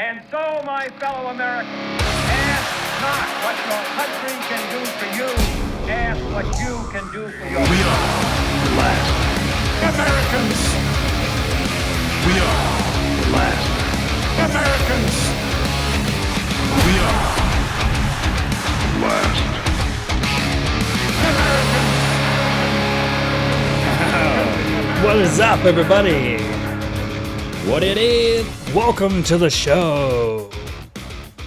And so, my fellow Americans, ask not what your country can do for you. Ask what you can do for your We are the last Americans. We are the last Americans. We are the last Americans. What is up, everybody? What it is? Welcome to the show.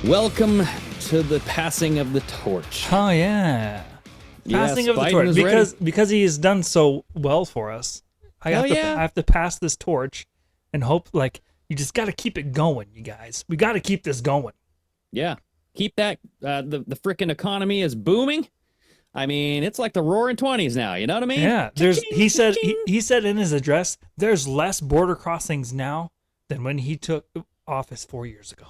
Welcome to the passing of the torch. Oh yeah, passing of the Biden torch is because he has done so well for us. I have to pass this torch and hope. Like, you just got to keep it going, you guys. We got to keep this going. Yeah, keep that. The frickin' economy is booming. I mean, it's like the Roaring '20s now. You know what I mean? Yeah. He said in his address, there's less border crossings now than when he took office 4 years ago.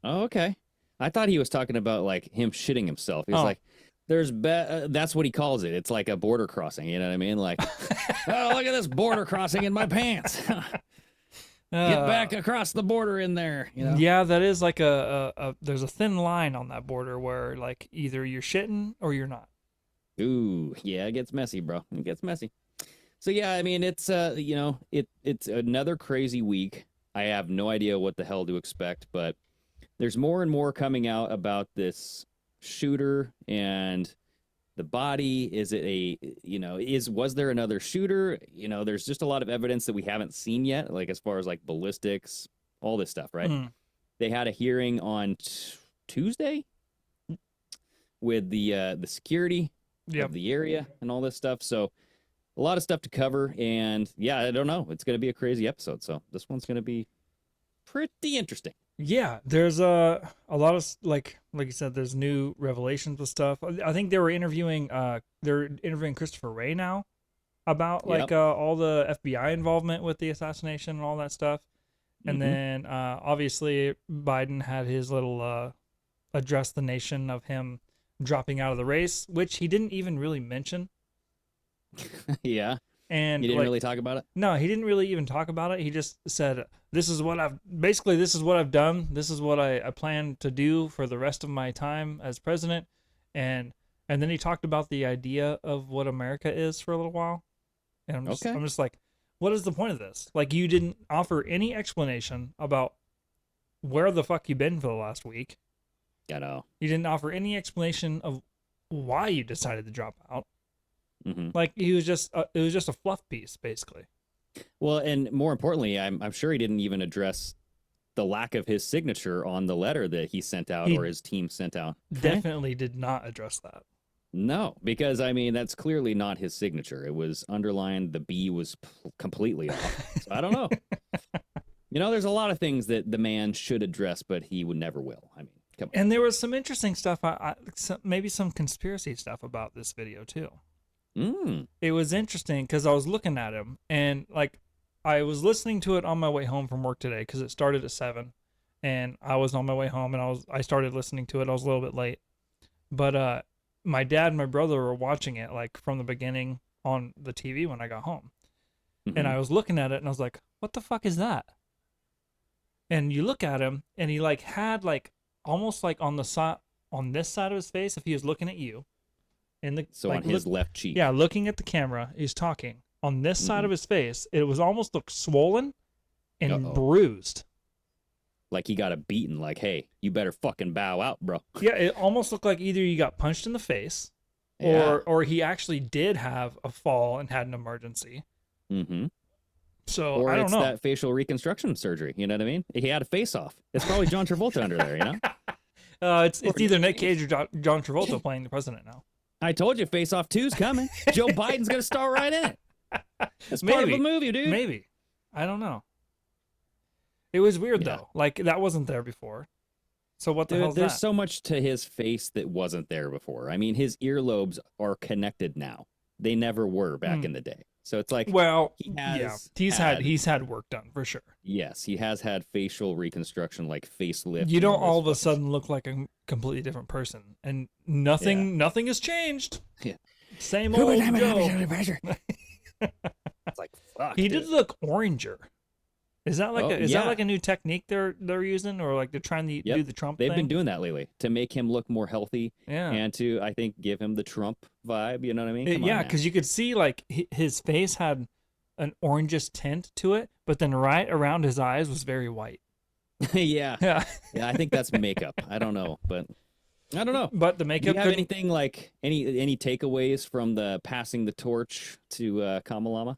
Oh, okay. I thought he was talking about like him shitting himself. He was like, "There's that's what he calls it. It's like a border crossing." You know what I mean? Like, oh, look at this border crossing in my pants. Get back across the border in there. You know? Yeah, that is like there's a thin line on that border where like either you're shitting or you're not. Ooh, yeah, it gets messy, bro. It gets messy. So yeah, I mean, it's it's another crazy week. I have no idea what the hell to expect, but there's more and more coming out about this shooter and the body. Is it was there another shooter? You know, there's just a lot of evidence that we haven't seen yet, like as far as like ballistics, all this stuff, right? Mm. They had a hearing on Tuesday with the security of the area and all this stuff. So a lot of stuff to cover, and yeah, I don't know. It's going to be a crazy episode. So this one's going to be pretty interesting. Yeah, there's a lot of like you said, there's new revelations with stuff. I think they were interviewing Christopher Wray now about all the FBI involvement with the assassination and all that stuff. And then obviously Biden had his little address the nation of him dropping out of the race, which he didn't even really mention. Yeah. And he didn't really talk about it? No, he didn't really even talk about it. He just said, this is what I've done. This is what I plan to do for the rest of my time as president. And then he talked about the idea of what America is for a little while. And I'm just like, what is the point of this? Like, you didn't offer any explanation about where the fuck you been for the last week. I know. You didn't offer any explanation of why you decided to drop out. Mm-hmm. Like, it was just a fluff piece, basically. Well, and more importantly, I'm sure he didn't even address the lack of his signature on the letter that he sent out or his team sent out. Definitely did not address that. No, because I mean, that's clearly not his signature. It was underlined. The B was completely off. So I don't know. You know, there's a lot of things that the man should address, but he would never will. I mean, come on. And there was some interesting stuff, maybe some conspiracy stuff about this video too. It was interesting because I was looking at him and like I was listening to it on my way home from work today because it started at 7, and I was on my way home and I started listening to it. I was a little bit late, but my dad and my brother were watching it like from the beginning on the TV when I got home, and I was looking at it and I was like, "What the fuck is that?" And you look at him and he like had like almost like on the side on this side of his face if he was looking at you. On his left cheek. Yeah, looking at the camera, he's talking. On this side of his face, it was almost looked swollen and bruised. Like he got a beating, like, hey, you better fucking bow out, bro. Yeah, it almost looked like either you got punched in the face or he actually did have a fall and had an emergency. Mm-hmm. So, or I don't know. Or it's that facial reconstruction surgery, you know what I mean? He had a face-off. It's probably John Travolta under there, you know? It's either Nick Cage or John Travolta playing the president now. I told you Face Off 2's coming. Joe Biden's going to star right in it. It's part of a movie, dude. Maybe. I don't know. It was weird, though. Like, that wasn't there before. So what the hell is that? There's so much to his face that wasn't there before. I mean, his earlobes are connected now. They never were back in the day. So it's like, well, he's had work done for sure. Yes, he has had facial reconstruction, like facelift. You don't all of a sudden look like a completely different person, and nothing has changed. Yeah, same old Joe. It's like, fuck. He did look oranger. Is that like Oh, that like a new technique they're using, or like they're trying to do the Trump They've thing? been doing that lately to make him look more healthy. Yeah. And to, I think, give him the Trump vibe. You know what I mean? Come on Yeah, now. because you could see like his face had an orangish tint to it, but then right around his eyes was very white. Yeah. Yeah. Yeah, I think that's makeup. I don't know, but I don't know. But the Do makeup you have could anything like any takeaways from the passing the torch to Kamalama?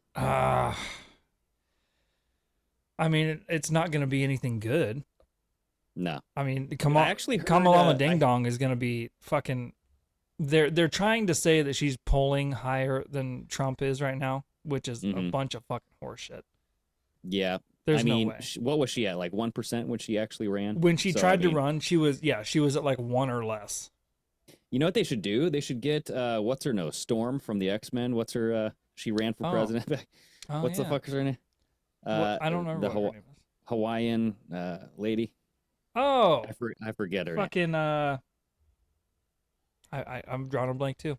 I mean, it's not going to be anything good. No. I mean, I actually heard, Kamalama Ding Dong is going to be fucking. They're trying to say that she's polling higher than Trump is right now, which is a bunch of fucking horseshit. Yeah. There's I mean, no way. What was she at? Like 1% when she actually ran? When she So, tried I to mean, run, she was at like 1 or less. You know what they should do? They should get what's her nose? Storm from the X-Men. What's her she ran for president. Oh, What's the yeah. fuck is her name? I don't remember the what her name is. Hawaiian lady. Oh, I forget her name. fucking I'm drawing a blank too.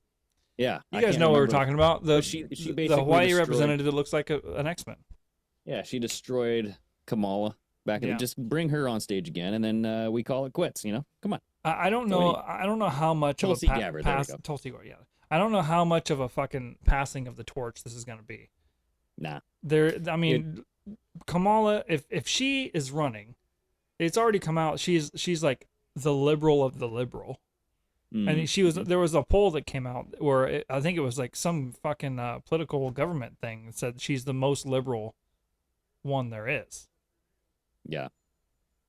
Yeah. You I guys can't know what we're remember. talking about. But she The basically Hawaii destroyed- representative that looks like an X-Men. Yeah, she destroyed Kamala back in Yeah. just bring her on stage again and then we call it quits, you know? Come on. I don't know. I don't know how much Tulsi of a Gabbard, there we pass. go. Tulsi Gabbard, yeah. I don't know how much of a fucking passing of the torch this is going to be. Nah. I mean, Kamala, if she is running, it's already come out. She's like the liberal of the liberal. And there was a poll that came out where I think it was like some fucking political government thing that said she's the most liberal one there is. Yeah.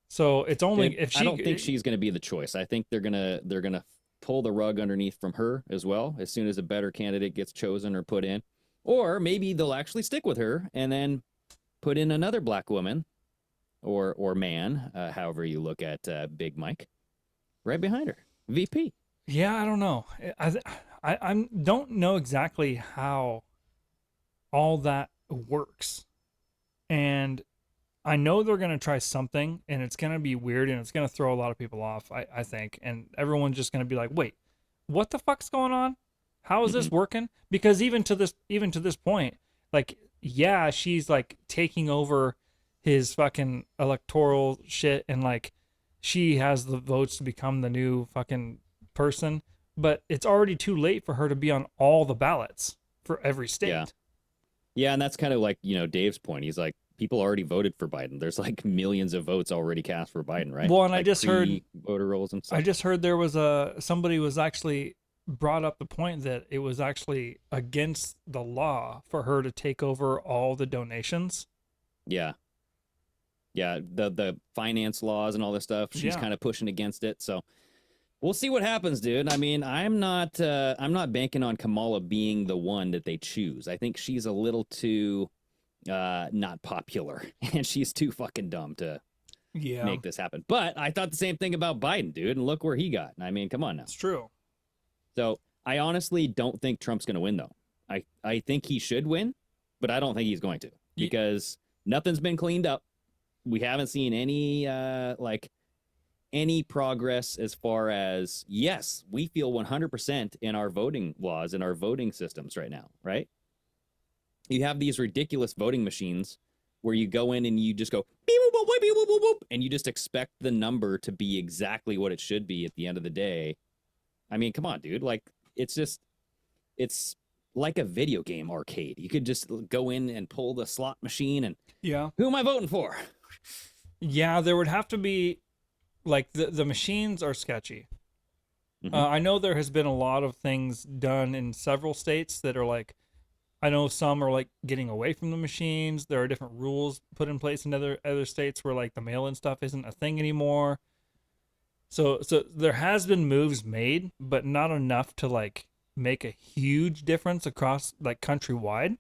So it's only if she. I don't think she's going to be the choice. I think they're gonna pull the rug underneath from her as well as soon as a better candidate gets chosen or put in, or maybe they'll actually stick with her and then put in another black woman or man, however you look at Big Mike, right behind her, VP. Yeah, I don't know. I don't know exactly how all that works, and I know they're gonna try something, and it's gonna be weird, and it's gonna throw a lot of people off. I think, and everyone's just gonna be like, "Wait, what the fuck's going on? How is this working?" Because even to this point, like, yeah, she's like taking over his fucking electoral shit, and like, she has the votes to become the new fucking person, but it's already too late for her to be on all the ballots for every state. Yeah, and that's kind of like, Dave's point. He's like, people already voted for Biden. There's like millions of votes already cast for Biden, right? Well, and like I just heard voter rolls and stuff. I just heard there was somebody was actually brought up the point that it was actually against the law for her to take over all the donations. Yeah. Yeah, the finance laws and all this stuff. She's kind of pushing against it. So we'll see what happens, dude. I mean, I'm not banking on Kamala being the one that they choose. I think she's a little too not popular, and she's too fucking dumb to make this happen. But I thought the same thing about Biden, dude, and look where he got. I mean, come on now. It's true. So I honestly don't think Trump's going to win, though. I think he should win, but I don't think he's going to because nothing's been cleaned up. We haven't seen any progress as far as, yes, we feel 100% in our voting laws and our voting systems right now, right? You have these ridiculous voting machines where you go in and you just go beep, boop, boop, beep, boop, boop, boop, and you just expect the number to be exactly what it should be at the end of the day. I mean, come on, dude. Like, it's like a video game arcade. You could just go in and pull the slot machine and who am I voting for? Yeah, there would have to be, like, the machines are sketchy. I know there has been a lot of things done in several states that are like, I know some are like getting away from the machines. There are different rules put in place in other states where like the mail-in stuff isn't a thing anymore. So there has been moves made, but not enough to like make a huge difference across like countrywide.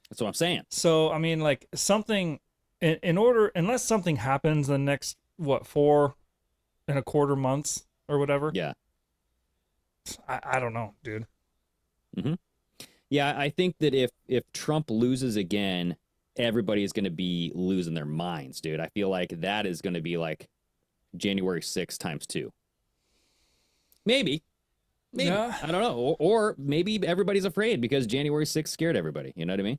That's what I'm saying. So I mean, like something unless something happens in the next 4.25 months or whatever. Yeah. I don't know, dude. Mm-hmm. Yeah, I think that if Trump loses again, everybody is going to be losing their minds, dude. I feel like that is going to be like January 6th times 2. Maybe. Yeah. I don't know. Or maybe everybody's afraid because January 6th scared everybody. You know what I mean?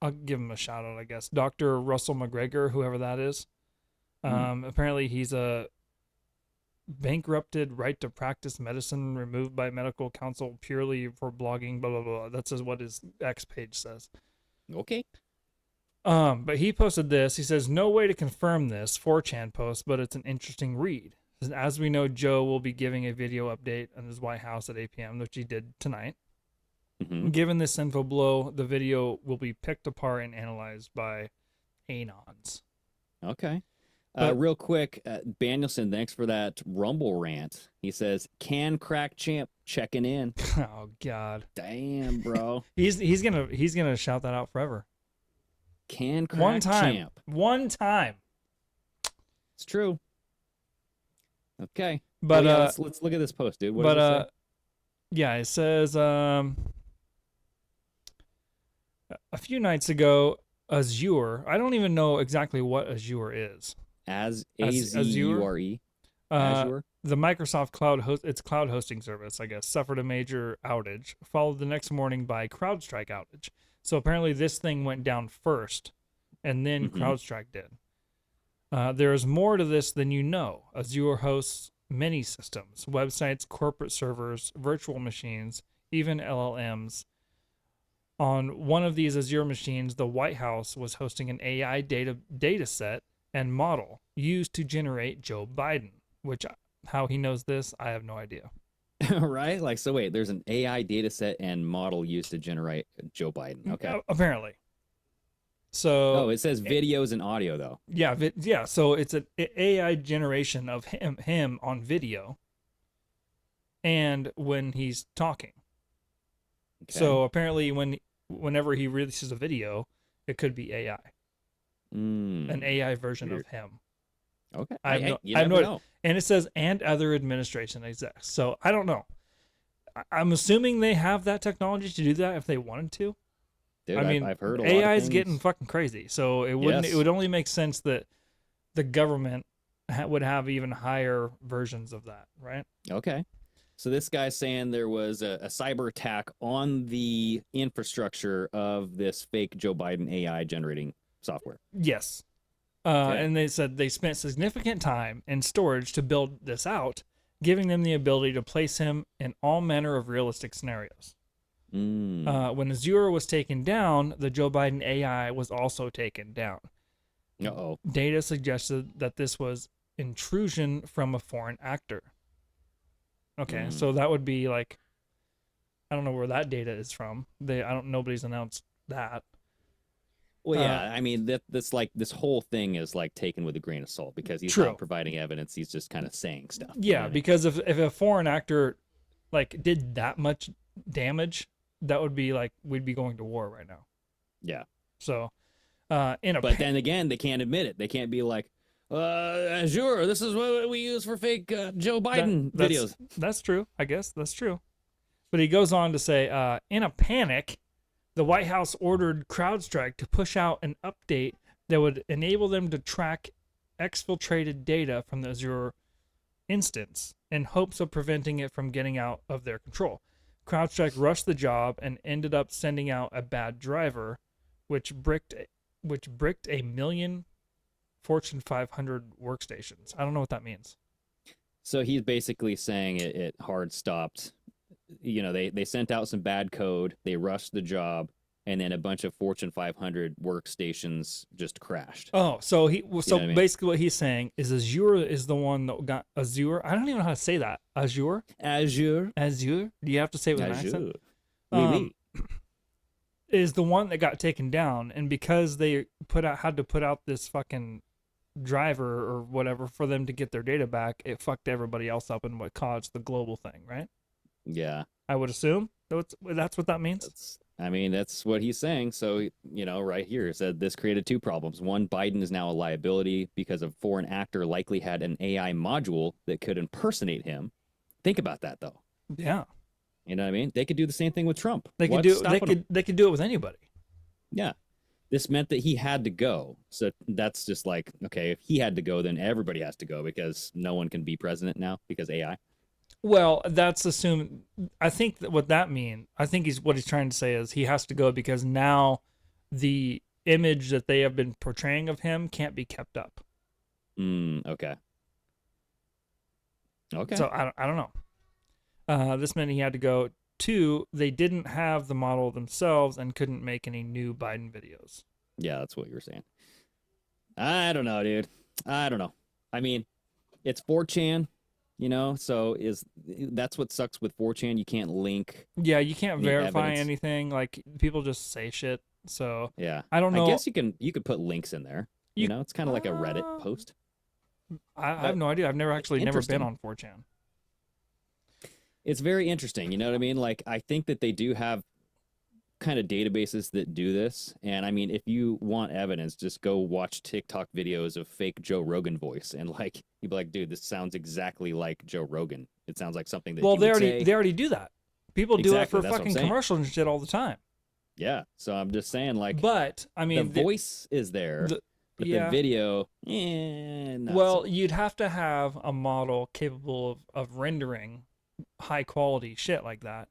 I'll give him a shout out, I guess. Dr. Russell McGregor, whoever that is. Apparently he's a bankrupted right to practice medicine removed by medical council purely for blogging, blah, blah, blah. That's what his X page says. Okay. But he posted this. He says, no way to confirm this 4chan post, but it's an interesting read. As we know, Joe will be giving a video update on his White House at 8 p.m., which he did tonight. Given this info below, the video will be picked apart and analyzed by Anons. Okay. Real quick, Danielson, thanks for that Rumble rant. He says, "Can crack champ checking in." Oh God, damn, bro. he's gonna shout that out forever. Can crack champ. One time. It's true. Okay, but let's look at this post, dude. What does it say? Yeah, it says a few nights ago, Azure. I don't even know exactly what Azure is. Azure. Azure. The Microsoft its cloud hosting service, I guess, suffered a major outage, followed the next morning by CrowdStrike outage. So apparently this thing went down first, and then CrowdStrike did. There is more to this than you know. Azure hosts many systems, websites, corporate servers, virtual machines, even LLMs. On one of these Azure machines, the White House was hosting an AI data set and model used to generate Joe Biden, which how he knows this, I have no idea. Right? Like, so wait, there's an AI data set and model used to generate Joe Biden. Okay. Apparently. So it says videos and audio though. Yeah. So it's an AI generation of him on video and when he's talking. Okay. So apparently whenever he releases a video, it could be AI. An AI version of him. Okay. I have no know. And it says, and other administration execs. So I don't know. I'm assuming they have that technology to do that if they wanted to. Dude, I mean, I've heard a lot AI of is things. getting fucking crazy. So it wouldn't. It would only make sense that the government would have even higher versions of that, right? Okay. So this guy's saying there was a cyber attack on the infrastructure of this fake Joe Biden AI generating software. Yes. And they said they spent significant time and storage to build this out, giving them the ability to place him in all manner of realistic scenarios. When Azure was taken down, the Joe Biden AI was also taken down. Uh-oh. Data suggested that this was intrusion from a foreign actor. Okay, so that would be like, I don't know where that data is from. Nobody's announced that. Well, yeah, I mean that's like this whole thing is like taken with a grain of salt because he's not providing evidence. He's just kind of saying stuff. Yeah, because if a foreign actor like did that much damage, that would be like we'd be going to war right now. Yeah. So, but then again, they can't admit it. They can't be like, Azure, this is what we use for fake Joe Biden videos. That's true. I guess that's true. But he goes on to say, in a panic, the White House ordered CrowdStrike to push out an update that would enable them to track exfiltrated data from the Azure instance in hopes of preventing it from getting out of their control. CrowdStrike rushed the job and ended up sending out a bad driver, which bricked a million Fortune 500 workstations. I don't know what that means. So he's basically saying it hard stopped. You know, they sent out some bad code, they rushed the job, and then a bunch of Fortune 500 workstations just crashed. Oh, so basically what he's saying is Azure is the one that got Azure. I don't even know how to say that. Azure. Do you have to say it with an accent? Oui. Is the one that got taken down, and because they had to put out this fucking driver or whatever for them to get their data back, it fucked everybody else up and what caused the global thing, right? Yeah. I would assume that's what that means. That's what he's saying. So, right here it said this created two problems. One, Biden is now a liability because a foreign actor likely had an AI module that could impersonate him. Think about that, though. Yeah. You know what I mean? They could do the same thing with Trump. They could do it with anybody. Yeah. This meant that he had to go. So that's just like, okay, if he had to go, then everybody has to go because no one can be president now because AI. Well, that's assumed. I think what he's trying to say is he has to go because now the image that they have been portraying of him can't be kept up. Okay. Okay. So I don't know. This meant he had to go. 2, they didn't have the model themselves and couldn't make any new Biden videos. Yeah, that's what you were saying. I don't know, dude. I don't know. I mean, it's 4chan, you know, so that's what sucks with 4chan. You can't link. Yeah, you can't verify evidence. anything. Like, people just say shit. So Yeah, I don't know. I guess you could put links in there. You know, it's kind of like a Reddit post. I have no idea. I've never been on 4chan. It's very interesting. You know what I mean? Like, I think that they do have kind of databases that do this. And I mean, if you want evidence, just go watch TikTok videos of fake Joe Rogan voice. And like, you'd be like, dude, this sounds exactly like Joe Rogan. It sounds like something that they already do that. People do it for that's what I'm fucking saying. commercials and shit all the time. Yeah. So I'm just saying, like, but I mean, the voice is there, but the video, not well, so. you'd have to have a model capable of rendering high quality shit like that.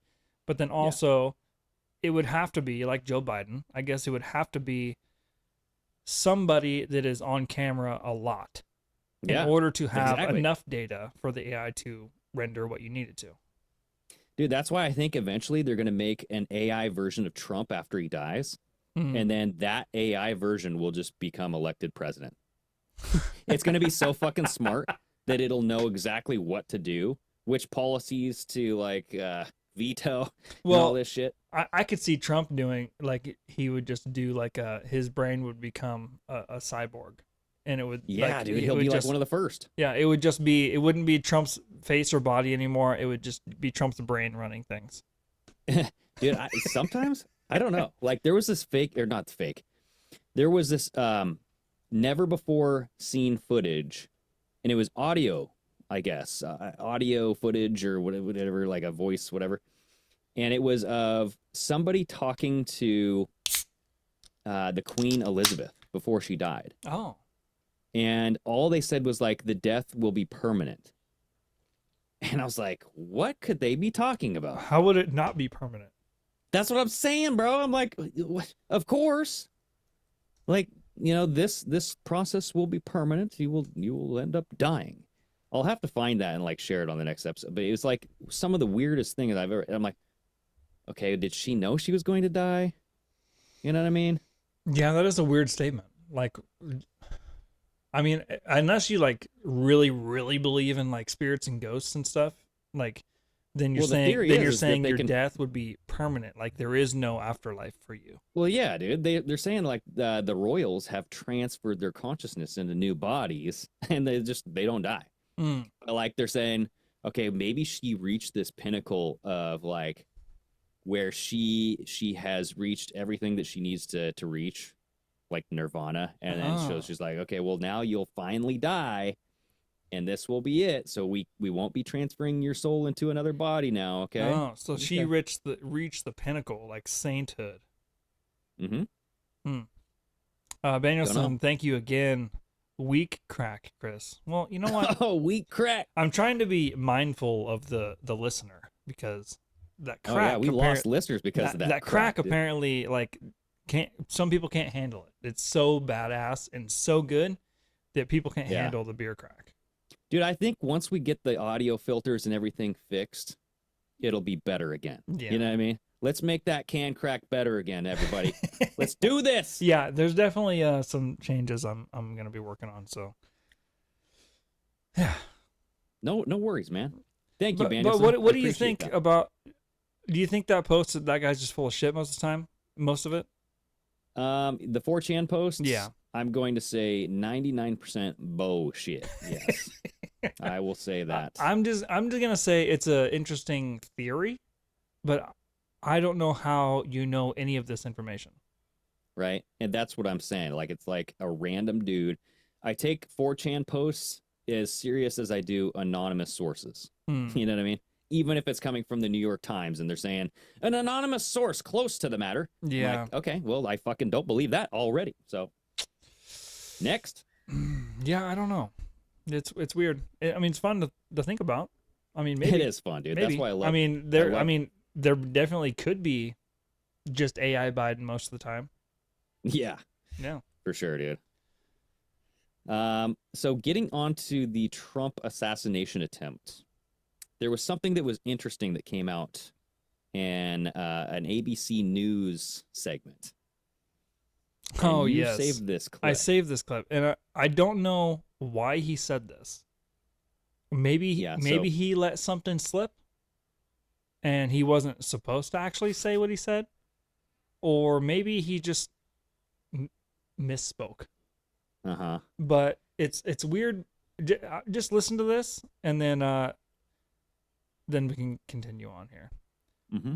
But then also, it would have to be like Joe Biden. I guess it would have to be somebody that is on camera a lot in order to have enough data for the AI to render what you need it to. Dude, that's why I think eventually they're going to make an AI version of Trump after he dies. And then that AI version will just become elected president. It's going to be so fucking smart that it'll know exactly what to do, which policies to like veto, and all this shit. I could see Trump doing, like, he would just do like his brain would become a cyborg, and it would dude, he'll be like one of the first. Yeah, it would just be, it wouldn't be Trump's face or body anymore. It would just be Trump's brain running things. Dude, sometimes I don't know. Like, there was this there was this never before seen footage, and it was audio, I guess, audio footage or whatever, like a voice, whatever. And it was of somebody talking to the Queen Elizabeth before she died. Oh. And all they said was like, the death will be permanent. And I was like, what could they be talking about? How would it not be permanent? That's what I'm saying, bro. I'm like, what? Of course. Like, you know, this process will be permanent. You will end up dying. I'll have to find that and like share it on the next episode. But it was like some of the weirdest things I've ever. I'm like, okay, did she know she was going to die? You know what I mean? Yeah, that is a weird statement. Like, I mean, unless you like really, really believe in like spirits and ghosts and stuff, like, then you're saying your death would be permanent. Like, there is no afterlife for you. Well, yeah, dude. They're saying like the royals have transferred their consciousness into new bodies, and they don't die. Like, they're saying, okay, maybe she reached this pinnacle of like where she has reached everything that she needs to reach, like nirvana, and then so she's like, okay, well, now you'll finally die, and this will be it. So we won't be transferring your soul into another body now, okay? Oh, so she reached the pinnacle, like sainthood. Danielson, thank you again. Weak crack, Chris. Well, you know what? Oh, weak crack. I'm trying to be mindful of the listener, because that crack. We lost listeners because of that. That crack apparently, like, some people can't handle it. It's so badass and so good that people can't handle the beer crack. Dude, I think once we get the audio filters and everything fixed, it'll be better again. Yeah. You know what I mean? Let's make that can crack better again, everybody. Let's do this. Yeah, there's definitely some changes I'm gonna be working on. So, yeah. No worries, man. Thank you, But what do you think about? Do you think that post, that guy's just full of shit most of the time? Most of it? The 4chan posts? Yeah. I'm going to say 99% bullshit. Yes. I will say that. I'm just gonna say it's an interesting theory, but I don't know how you know any of this information. Right? And that's what I'm saying. Like, it's like a random dude. I take 4chan posts as serious as I do anonymous sources. You know what I mean? Even if it's coming from the New York Times and they're saying an anonymous source close to the matter. Yeah. I'm like, okay, well, I fucking don't believe that already. So next. Yeah, I don't know. It's weird. I mean, it's fun to think about. I mean, maybe it is fun, dude. Maybe. That's why I love. I mean, there definitely could be just AI Biden most of the time. Yeah, Yeah. for sure, dude. So getting on to the Trump assassination attempt, there was something that was interesting that came out in an ABC News segment. Oh, And you yes. saved this clip. I saved this clip, and I don't know why he said this. Maybe he let something slip, and he wasn't supposed to actually say what he said, or maybe he just misspoke. But it's weird. Just listen to this, and then we can continue on here.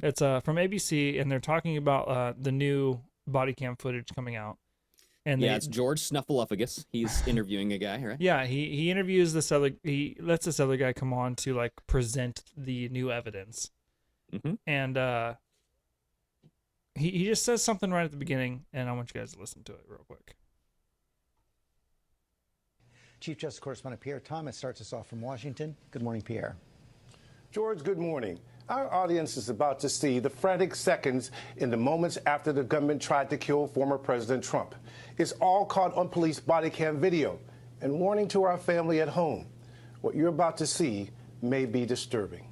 It's from ABC, and they're talking about the new body cam footage coming out. And it's George Snuffleupagus. He's interviewing a guy, right? Yeah, he interviews this other. He lets this other guy come on to like present the new evidence, and he just says something right at the beginning, and I want you guys to listen to it real quick. Chief Justice Correspondent Pierre Thomas starts us off from Washington. Good morning, Pierre. George, good morning. Our audience is about to see the frantic seconds in the moments after the gunman tried to kill former President Trump. It's all caught on police body cam video. And warning to our family at home, what you're about to see may be disturbing.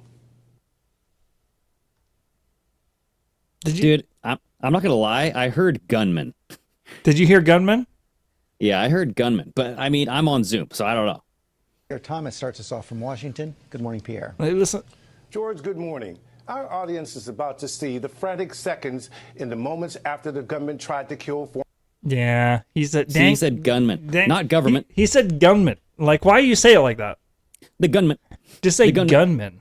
Dude, I'm not going to lie. I heard gunman. Did you hear gunman? Yeah, I heard gunman. But, I mean, I'm on Zoom, so I don't know. Pierre Thomas starts us off from Washington. Good morning, Pierre. Hey, listen. George, good morning. Our audience is about to see the frantic seconds in the moments after the gunman tried to kill former... Yeah, he said gunman, not government. He said gunman. Like, why do you say it like that? The gunman. Just say gunman.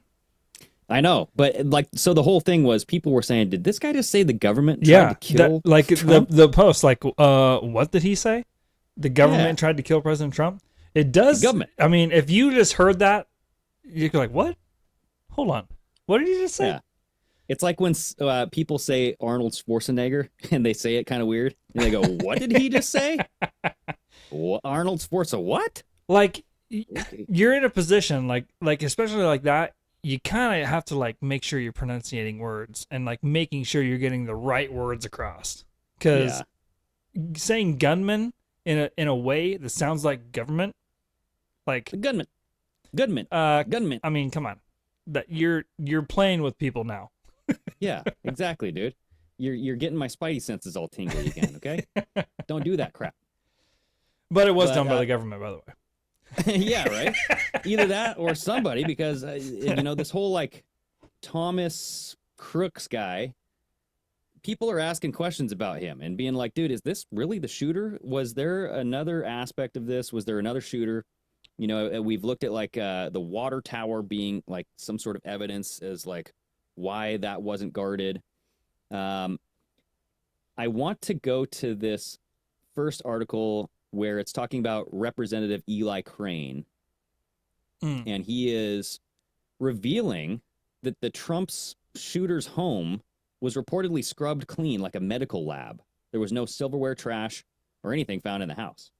I know, but like, so the whole thing was people were saying, did this guy just say the government tried to kill Trump? the post, like, what did he say? The government tried to kill President Trump? It does. Government. I mean, if you just heard that, you're like, what? Hold on. What did you just say? Yeah. It's like when people say Arnold Schwarzenegger and they say it kind of weird. And they go, what did he just say? Arnold Schwarzenegger, what? Like, you're in a position, like especially like that, you kind of have to, like, make sure you're pronunciating words and, like, making sure you're getting the right words across. Because saying gunman in a way that sounds like government, like... Gunman. I mean, come on. That you're playing with people now. Yeah, exactly, dude. You're getting my spidey senses all tingly again, okay? Don't do that crap. But it was done by the government, by the way. Yeah, right? Either that or somebody, because, this whole, like, Thomas Crooks guy, people are asking questions about him and being like, dude, is this really the shooter? Was there another aspect of this? Was there another shooter? You know, we've looked at, like, the water tower being, like, some sort of evidence as, like, why that wasn't guarded. I want to go to this first article where it's talking about Representative Eli Crane. And he is revealing that the Trump's shooter's home was reportedly scrubbed clean like a medical lab. There was no silverware, trash, or anything found in the house.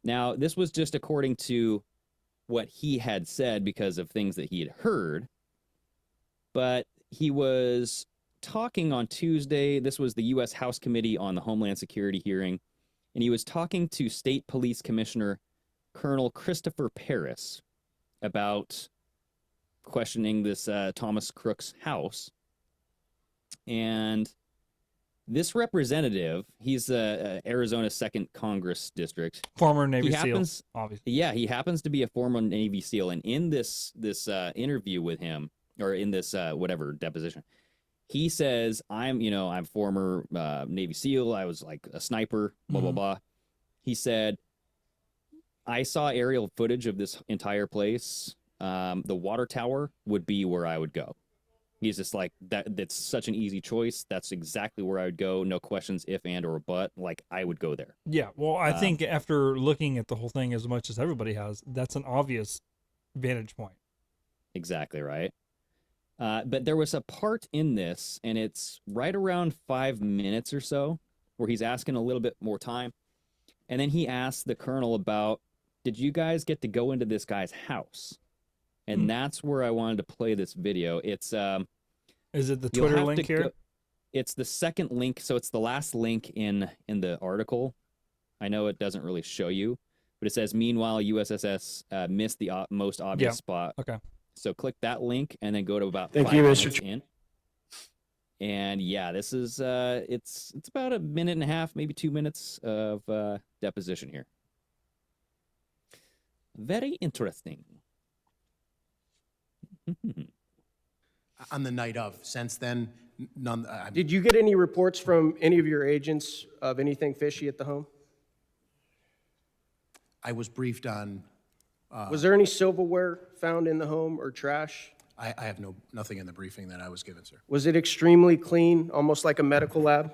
Now, this was just according to what he had said because of things that he had heard. But he was talking on Tuesday. This was the U.S. House Committee on the Homeland Security hearing. And he was talking to State Police Commissioner Colonel Christopher Paris about questioning this Thomas Crooks house. And this representative, he's Arizona's 2nd Congress District. Former Navy SEAL, obviously. Yeah, he happens to be a former Navy SEAL. And in this interview with him, or in this deposition, he says, I'm former Navy SEAL. I was like a sniper, blah, blah, blah. He said, I saw aerial footage of this entire place. The water tower would be where I would go. He's just like, that's such an easy choice. That's exactly where I would go. No questions, if and or but. Like, I would go there. Yeah, well, I think after looking at the whole thing as much as everybody has, that's an obvious vantage point. Exactly right. But there was a part in this, and it's right around 5 minutes or so, where he's asking a little bit more time. And then he asks the colonel about, did you guys get to go into this guy's house? And that's where I wanted to play this video. It's is it the Twitter link here? It's the second link, so it's the last link in the article. I know it doesn't really show you, but it says, meanwhile, USSS missed the most obvious spot. Okay. So click that link and then go to about Thank 5 you, minutes Mr. in. And yeah, this is it's about a minute and a half, maybe 2 minutes of deposition here. Very interesting. On the night of. Since then, none. Did you get any reports from any of your agents of anything fishy at the home? I was briefed on. Was there any silverware found in the home or trash? I have nothing in the briefing that I was given, sir. Was it extremely clean, almost like a medical lab?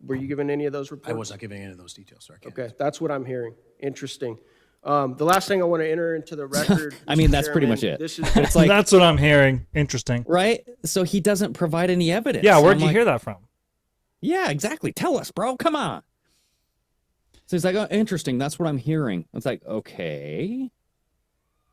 Were you given any of those reports? I was not giving any of those details, sir. I can't. Okay, that's what I'm hearing. Interesting. The last thing I want to enter into the record. I mean, Mr. that's pretty Chairman, much it. This is It's like, That's what I'm hearing. Interesting. right? So he doesn't provide any evidence. Yeah, where'd I'm you like, hear that from? Yeah, exactly. Tell us, bro. Come on. So he's like, oh, interesting. That's what I'm hearing. It's like, okay.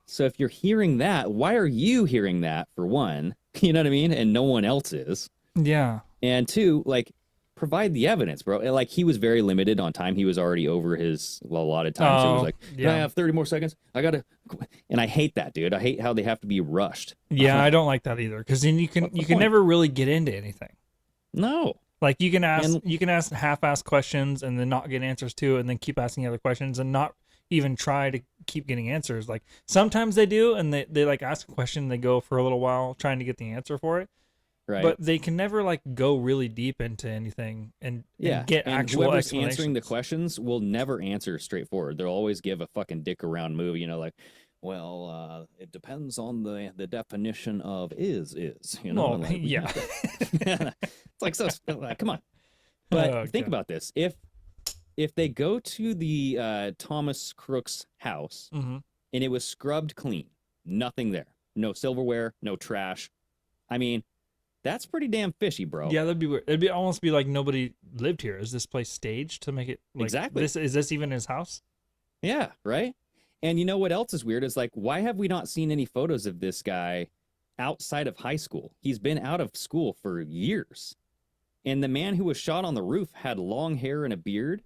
So if you're hearing that, why are you hearing that, for one? You know what I mean? And no one else is. Yeah. And two, like, provide the evidence, bro. And, like, he was very limited on time. He was already over his allotted time. So he was like, can I have 30 more seconds? I got to. And I hate that, dude. I hate how they have to be rushed. Yeah, I don't like that either, because then you can point? never really get into anything. No. Like you can ask half-assed questions and then not get answers to, and then keep asking other questions and not even try to keep getting answers. Like sometimes they do, and they like ask a question, and they go for a little while trying to get the answer for it. Right. But they can never like go really deep into anything and get and actual whoever's explanations. answering the questions will never answer straightforward. They'll always give a fucking dick around move, like, well, it depends on the definition of is, Well, like, yeah. It's like, so like, come on. But Oh, think God. about this. If they go to the Thomas Crook's house Mm-hmm. and it was scrubbed clean, nothing there, no silverware, no trash, I mean, that's pretty damn fishy, bro. Yeah, that'd be weird. It'd be almost be like nobody lived here. Is this place staged to make it like, Exactly. Is this even his house? Yeah, right? And you know what else is weird is, like, why have we not seen any photos of this guy outside of high school? He's been out of school for years. And the man who was shot on the roof had long hair and a beard.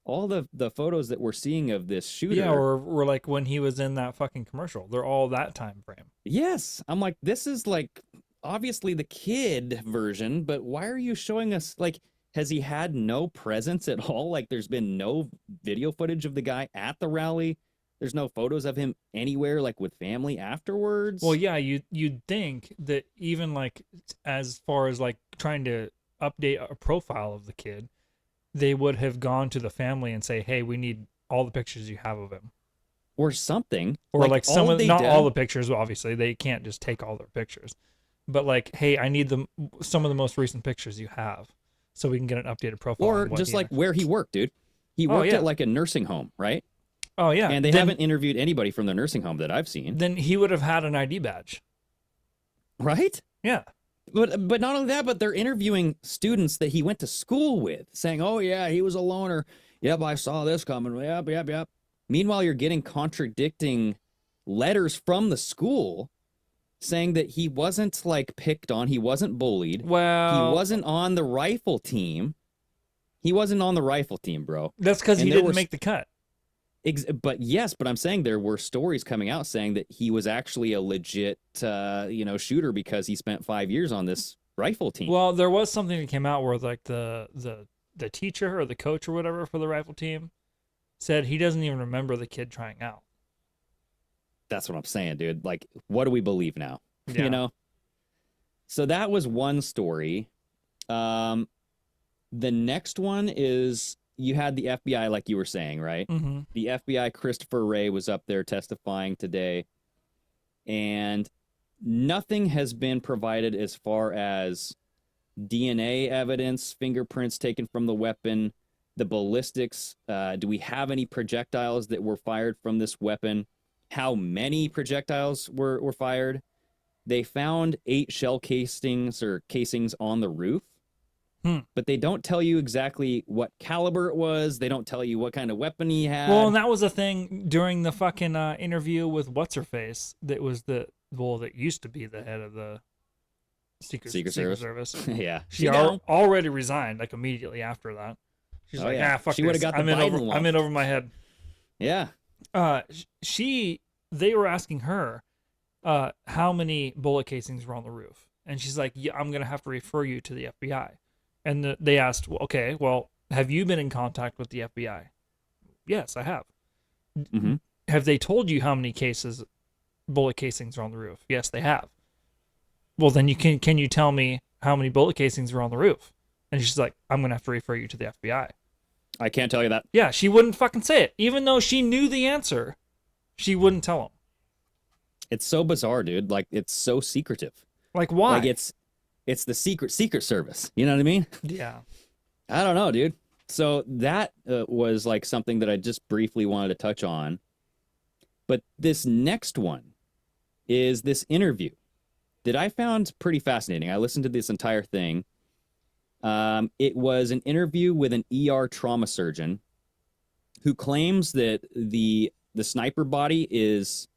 All the photos that we're seeing of this shooter. Yeah, or like when he was in that fucking commercial. They're all that time frame. Yes. I'm like, this is like obviously the kid version, but why are you showing us, like, has he had no presence at all? Like, there's been no video footage of the guy at the rally. There's no photos of him anywhere, like, with family afterwards. Well, yeah, you'd think that even like as far as like trying to update a profile of the kid, they would have gone to the family and say, hey, we need all the pictures you have of him. Or something. Or like some all of they not did- all the pictures, obviously. They can't just take all their pictures. But like, hey, I need some of the most recent pictures you have so we can get an updated profile. Or on what just he like actually- where he worked, dude. He worked yeah. at like a nursing home, right? Oh yeah. And they Then- haven't interviewed anybody from the nursing home that I've seen. Then he would have had an ID badge. Right? Yeah. But not only that, but they're interviewing students that he went to school with, saying, oh yeah, he was a loner. Yep, I saw this coming. Yep. Meanwhile, you're getting contradicting letters from the school saying that he wasn't like picked on, he wasn't bullied. Well, He wasn't on the rifle team. He wasn't on the rifle team, bro. that's because he and there didn't was- make the cut. But I'm saying there were stories coming out saying that he was actually a legit, shooter because he spent 5 years on this rifle team. Well, there was something that came out where like the teacher or the coach or whatever for the rifle team said he doesn't even remember the kid trying out. That's what I'm saying, dude. Like, what do we believe now? Yeah. You know? So that was one story. The next one is you had the FBI, like you were saying, right? Mm-hmm. The FBI, Christopher Wray, was up there testifying today. And nothing has been provided as far as DNA evidence, fingerprints taken from the weapon, the ballistics. Do we have any projectiles that were fired from this weapon? How many projectiles were fired? They found 8 shell casings on the roof, but they don't tell you exactly what caliber it was. They don't tell you what kind of weapon he had. Well, and that was a thing during the fucking interview with what's her face. That was that used to be the head of the Secret Service. Service. Yeah. She Sit down. already resigned like immediately after that. She's Oh, like, yeah. ah, fuck She this. would've got the I'm in Biden over. law. I'm in over my head. Yeah. They were asking her how many bullet casings were on the roof, and she's like, yeah, I'm gonna have to refer you to the FBI. And they asked, well, okay, well, have you been in contact with the FBI? Yes, I have. Mm-hmm. Have they told you how many bullet casings are on the roof? Yes, they have. Well, then can you tell me how many bullet casings are on the roof? And she's like, I'm gonna have to refer you to the FBI. I can't tell you that. Yeah, she wouldn't fucking say it, even though she knew the answer. She wouldn't tell him. It's so bizarre, dude. Like, it's so secretive. Like, why? Like, it's the Secret Service. You know what I mean? Yeah. I don't know, dude. So that was like something that I just briefly wanted to touch on. But this next one is this interview that I found pretty fascinating. I listened to this entire thing. It was an interview with an ER trauma surgeon who claims that the sniper body is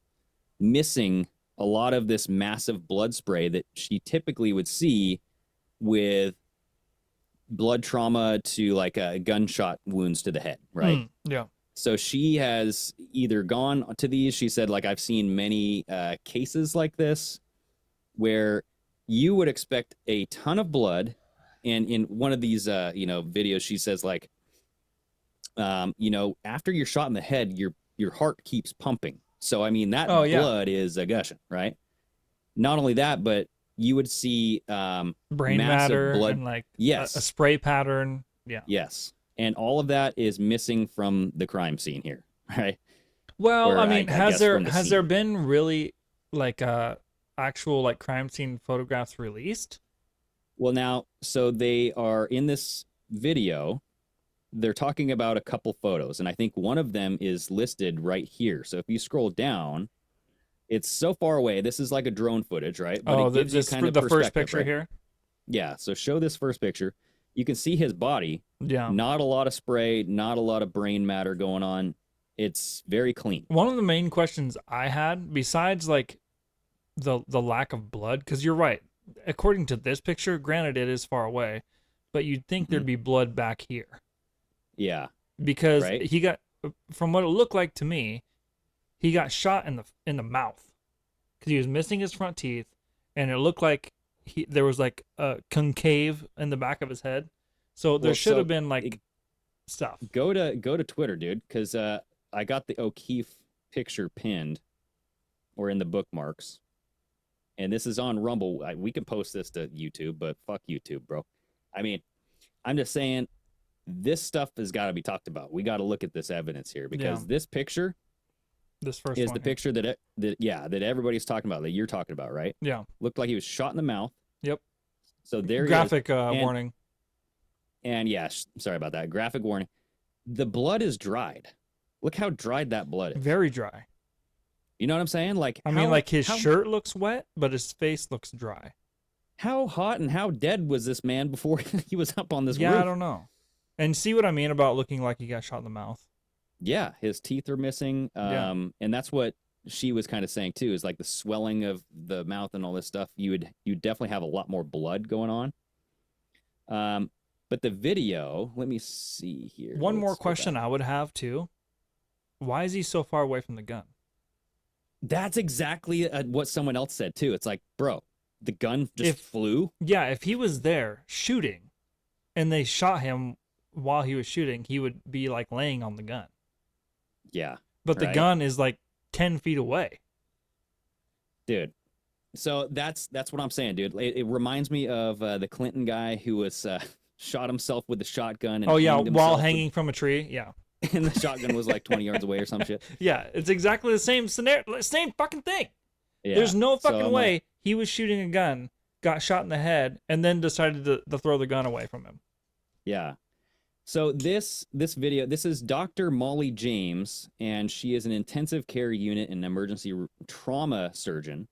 missing a lot of this massive blood spray that she typically would see with blood trauma to like gunshot wounds to the head, right? Yeah. So she has either gone to these, she said, like, I've seen many cases like this where you would expect a ton of blood. And in one of these, videos, she says, like, after you're shot in the head, your heart keeps pumping. So, I mean, that blood is gushing, right? Not only that, but you would see brain massive matter blood. and like Yes. a spray pattern. Yeah. Yes. And all of that is missing from the crime scene here, right? Well, Or I mean, I has guess there scene. been really like actual like crime scene photographs released? Well, now, so they are in this video. They're talking about a couple photos, and I think one of them is listed right here. So if you scroll down, it's so far away. This is like a drone footage, right? But it gives you kind of the first perspective, picture right? here. Yeah. So show this first picture. You can see his body. Yeah. Not a lot of spray, not a lot of brain matter going on. It's very clean. One of the main questions I had, besides like the lack of blood, because you're right. According to this picture, granted it is far away, but you'd think there'd be blood back here. Yeah. Because Right. he got, from what it looked like to me, he got shot in the mouth because he was missing his front teeth, and it looked like there was like a concave in the back of his head. So there should have been like stuff. Go to Twitter, dude, because I got the O'Keefe picture pinned or in the bookmarks, and this is on Rumble. We can post this to YouTube, but fuck YouTube, bro. I mean, I'm just saying this stuff has got to be talked about. We got to look at this evidence here because this picture, this first is one the here. picture that everybody's talking about, that you're talking about, right? Yeah. Looked like he was shot in the mouth. Yep. So there Graphic he is. warning. And yeah, sorry about that. Graphic warning. The blood is dried. Look how dried that blood is. Very dry. You know what I'm saying? Like, I mean, like his shirt looks wet, but his face looks dry. How hot and how dead was this man before he was up on this roof? Yeah, I don't know. And see what I mean about looking like he got shot in the mouth? Yeah, his teeth are missing. And that's what she was kind of saying too, is like the swelling of the mouth and all this stuff. You definitely have a lot more blood going on. But the video, let me see here. One more question I would have too. Why is he so far away from the gun? That's exactly what someone else said too. It's like, bro, the gun just flew. Yeah, if he was there shooting and they shot him while he was shooting, he would be like laying on the gun. Yeah. But the gun is like 10 feet away. Dude. So that's what I'm saying, dude. It reminds me of the Clinton guy who was shot himself with the shotgun. And while hanging from a tree. Yeah. And the shotgun was like 20 yards away or some shit. Yeah, it's exactly the same scenario, same fucking thing. Yeah. There's no fucking way he was shooting a gun, got shot in the head, and then decided to throw the gun away from him. Yeah. So this video, this is Dr. Molly James, and she is an intensive care unit and emergency trauma surgeon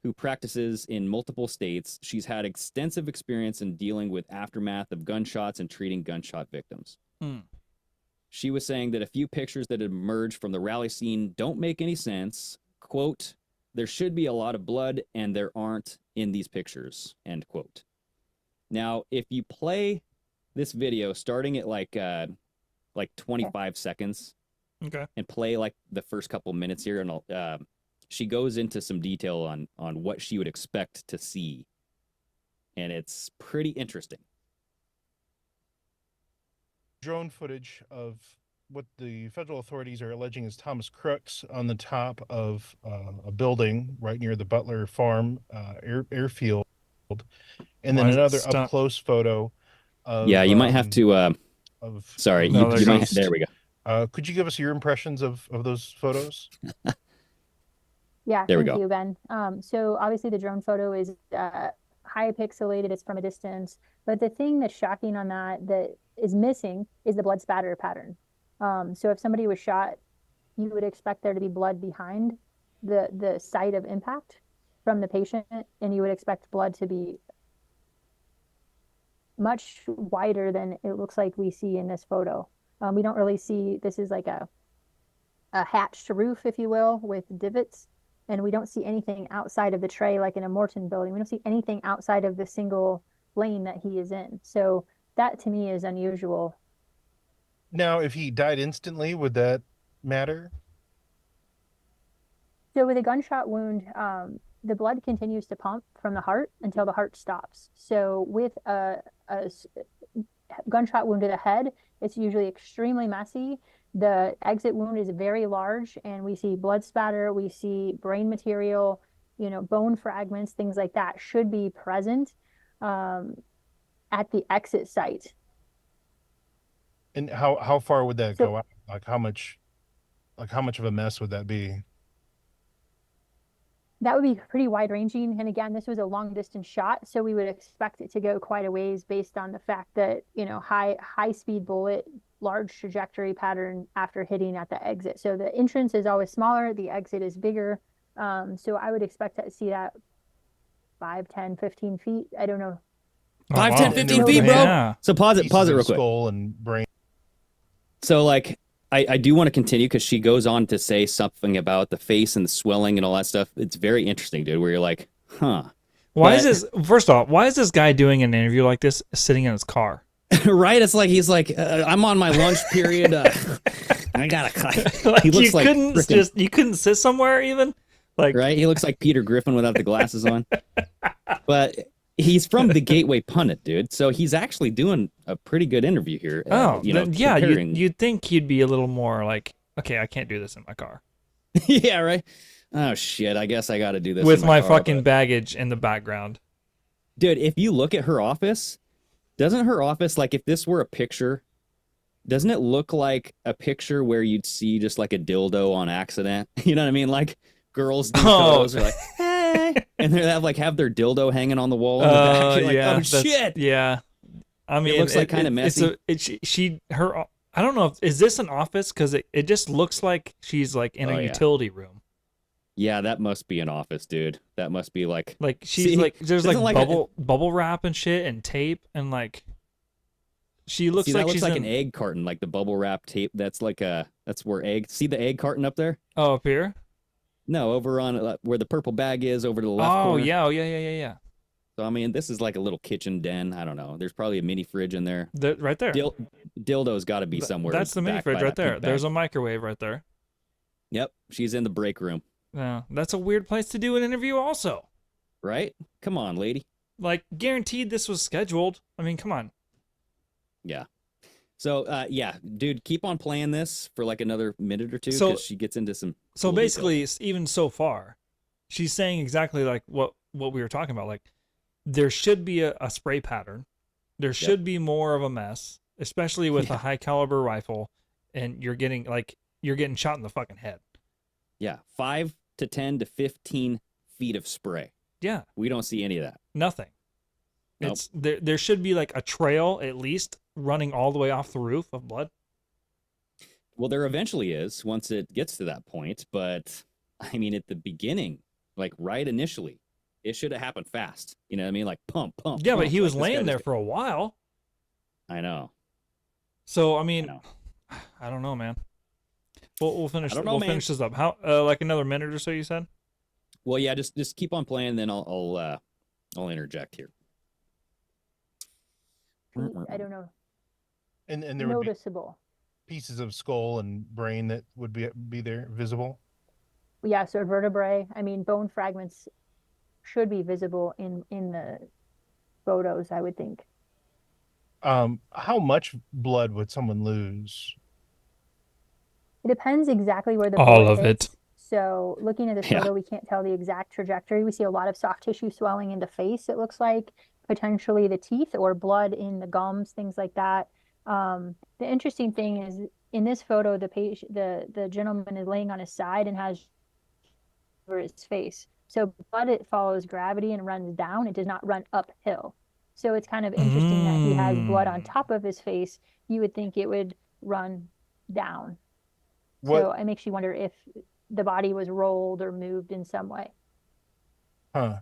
who practices in multiple states. She's had extensive experience in dealing with aftermath of gunshots and treating gunshot victims. She was saying that a few pictures that emerged from the rally scene don't make any sense. Quote, there should be a lot of blood, and there aren't in these pictures, end quote. Now, if you play this video starting at like 25 seconds, Okay. and play like the first couple minutes here, and she goes into some detail on what she would expect to see, and it's pretty interesting. Drone footage of what the federal authorities are alleging is Thomas Crooks on the top of a building right near the Butler Farm airfield, and then Why is it another stuck? up close photo of Yeah, you might have to. of Sorry, No, you might. there's- There we go. could you give us your impressions of those photos? Yeah, There we thank go. you, Ben. So obviously the drone photo is high pixelated, it's from a distance, but the thing that's shocking on that is missing is the blood spatter pattern. So if somebody was shot, you would expect there to be blood behind the site of impact from the patient, and you would expect blood to be much wider than it looks like we see in this photo. We don't really see, this is like a hatched roof, if you will, with divots. And we don't see anything outside of the tray, like in a Morton building. We don't see anything outside of the single lane that he is in. So that to me is unusual. Now, if he died instantly, would that matter? So with a gunshot wound, the blood continues to pump from the heart until the heart stops. So with a gunshot wound to the head, it's usually extremely messy. The exit wound is very large, and we see blood spatter, we see brain material, bone fragments, things like that should be present at the exit site. And how far would that go out? Like how much of a mess would that be? That would be pretty wide ranging. And again, this was a long distance shot, so we would expect it to go quite a ways based on the fact that, high speed bullet, large trajectory pattern after hitting at the exit. So the entrance is always smaller, the exit is bigger. So I would expect to see that 5, 10, 15 feet. I don't know. 5, 10, 15 And feet, bro. Yeah. So pause it pieces of real quick. Skull and brain. So like, I do want to continue because she goes on to say something about the face and the swelling and all that stuff. It's very interesting, dude, where you're like, huh. Why is this? First off, why is this guy doing an interview like this sitting in his car? Right? It's like he's like, I'm on my lunch period. I gotta. Like He looks you like couldn't frickin'- you couldn't sit somewhere even. Like right? He looks like Peter Griffin without the glasses on. But he's from the Gateway Pundit, dude. So he's actually doing a pretty good interview here. then, yeah, comparing- you'd think he'd be a little more like, okay, I can't do this in my car yeah, right. Oh shit! I guess I got to do this with in my car, fucking but- baggage in the background. Dude, if you look at her office, doesn't her office, like if this were a picture, doesn't it look like a picture where you'd see just like a dildo on accident? You know what I mean? Like girls do photos are like, hey, and they have their dildo hanging on the wall in the back. You're like, yeah, oh shit. Yeah, I mean, looks like kinda messy. I don't know is this an office because it just looks like she's like in Oh, a yeah. utility room. Yeah, that must be an office, dude. That must be like She's See, like there's like doesn't bubble wrap and shit and tape and like she looks see, like that looks she's like in, an egg carton, like the bubble wrap tape. That's where egg. See the egg carton up there? Oh, up here. No, over on where the purple bag is, over to the left Oh corner. yeah, yeah. So I mean, this is like a little kitchen den. I don't know. There's probably a mini fridge in there. Right there. Dildo's got to be somewhere. That's the mini back fridge by right that pink there. There's bag. a microwave right there. Yep, she's in the break room. Yeah, that's a weird place to do an interview. Also, Right? Come on, lady. like guaranteed this was scheduled. I mean, come on. Yeah. So yeah, dude, keep on playing this for like another minute or two So- because she gets into some. So cool basically, details. even so far, she's saying exactly like what we were talking about. Like, there should be a spray pattern. There should be more of a mess, especially with a high caliber rifle, and you're getting shot in the fucking head. Yeah, 5 to 10 to 15 feet of spray. Yeah, We don't see any of that. nothing. Nope. It's there should be like a trail at least running all the way off the roof of blood. Well, there eventually is once it gets to that point, but I mean, at the beginning, like right initially, it should have happened fast. You know what I mean? Like pump. Yeah, but pump, he was like, this guy laying there just- for a while. I know. So I mean, know. I don't know, man. We'll finish. I don't know, We'll man. finish this up. How like another minute or so? You said. Well, yeah, just keep on playing, then I'll interject here. I don't know. And there would be Noticeable. pieces of skull and brain that would be there visible. Yeah, so vertebrae. I mean, bone fragments should be visible in the photos, I would think. How much blood would someone lose? It depends exactly where the All bullet of it. hits. So looking at this Yeah. photo, we can't tell the exact trajectory. We see a lot of soft tissue swelling in the face, it looks like, potentially the teeth or blood in the gums, things like that. The interesting thing is in this photo, the gentleman is laying on his side and has over his face. So blood, it follows gravity and runs down. It does not run uphill. So it's kind of interesting that he has blood on top of his face. You would think it would run down. So it makes you wonder if the body was rolled or moved in some way. Huh.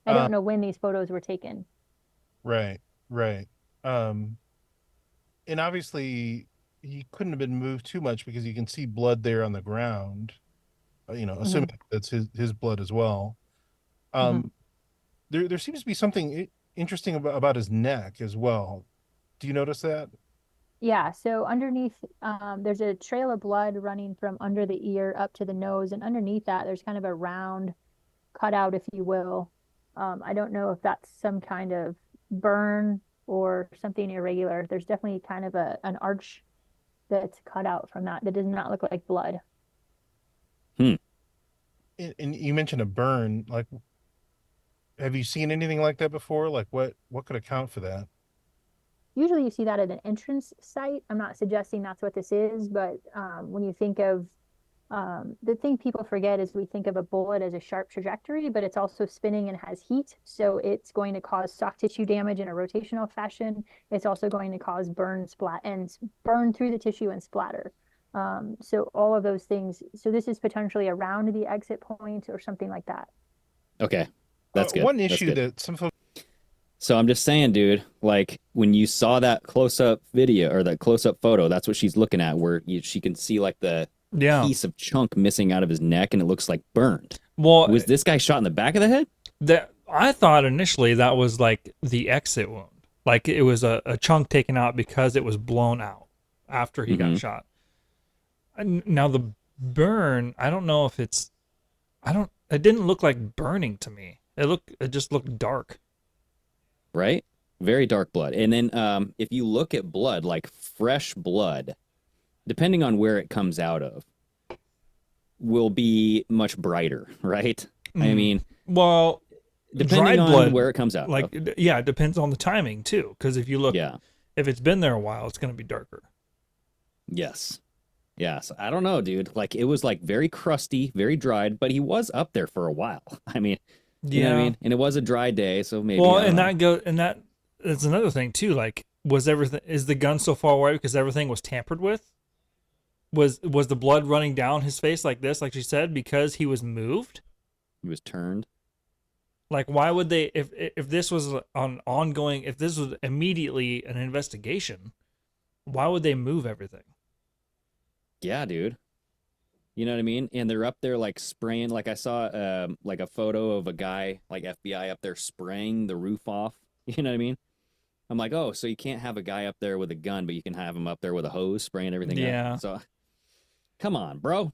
I don't know when these photos were taken. Right. And obviously he couldn't have been moved too much because you can see blood there on the ground. Assuming that's his blood as well. There seems to be something interesting about his neck as well. Do you notice that? Yeah, so underneath, there's a trail of blood running from under the ear up to the nose, and underneath that, there's kind of a round cutout, if you will. I don't know if that's some kind of burn or something irregular. There's definitely kind of an arch that's cut out from that does not look like blood. And you mentioned a burn. Like, have you seen anything like that before? Like, what could account for that? Usually you see that at an entrance site. I'm not suggesting that's what this is, but when you think of the thing people forget is we think of a bullet as a sharp trajectory, but it's also spinning and has heat. So it's going to cause soft tissue damage in a rotational fashion. It's also going to cause burn through the tissue and splatter. So all of those things. So this is potentially around the exit point or something like that. Okay, that's good. One issue that some folks. So I'm just saying, dude, like when you saw that close-up video or that close-up photo, that's what she's looking at, where she can see like the piece of chunk missing out of his neck, and it looks like burned. Well, was this guy shot in the back of the head? I thought initially that was like the exit wound, like it was a chunk taken out because it was blown out after he got shot. And now the burn, I don't know if it didn't look like burning to me. It just looked dark. Right? Very dark blood. And then if you look at blood, like fresh blood, depending on where it comes out of, will be much brighter, right? I mean, well, depending on blood, where it comes out of. Yeah, it depends on the timing too. Because if you look, if it's been there a while, it's going to be darker. Yes. Yes. I don't know, dude. Like it was like very crusty, very dried, but he was up there for a while. I mean, you know what I mean? And it was a dry day, so maybe. Well, that's another thing too. Like, is the gun so far away because everything was tampered with? Was the blood running down his face like this, like she said, because he was moved? He was turned. Like, why would they? If this was an ongoing, if this was immediately an investigation, why would they move everything? Yeah, dude. You know what I mean? And they're up there like spraying. Like I saw like a photo of a guy like FBI up there spraying the roof off. You know what I mean? I'm like, oh, so you can't have a guy up there with a gun, but you can have him up there with a hose spraying everything up. So come on, bro.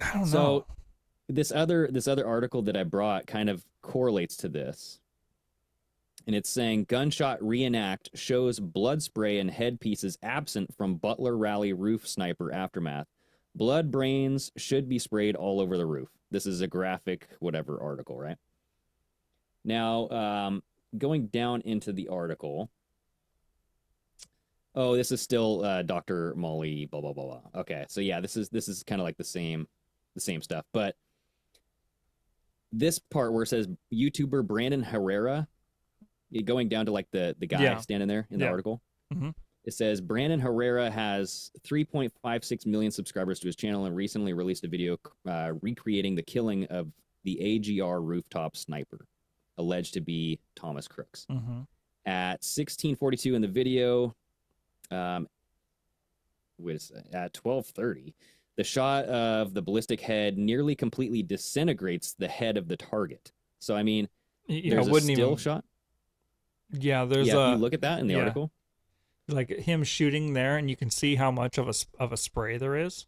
I don't know. So this other article that I brought kind of correlates to this. And it's saying gunshot reenact shows blood spray and headpieces absent from Butler Rally roof sniper aftermath. Blood brains should be sprayed all over the roof. This is a graphic whatever article, right? Now, going down into the article. Oh, this is still Dr. Molly, blah, blah, blah, blah. Okay, so yeah, this is kind of like the same stuff. But this part where it says YouTuber Brandon Herrera, going down to like the guy standing there in the article. It says Brandon Herrera has 3.56 million subscribers to his channel and recently released a video recreating the killing of the AGR rooftop sniper, alleged to be Thomas Crooks. At 16:42 in the video, at 12:30, The shot of the ballistic head nearly completely disintegrates the head of the target. So, I mean, Yeah, there's I a wouldn't still even. shot. Yeah, there's Yeah, if a. you look at that in the yeah. article. Like him shooting there, and you can see how much of a spray there is.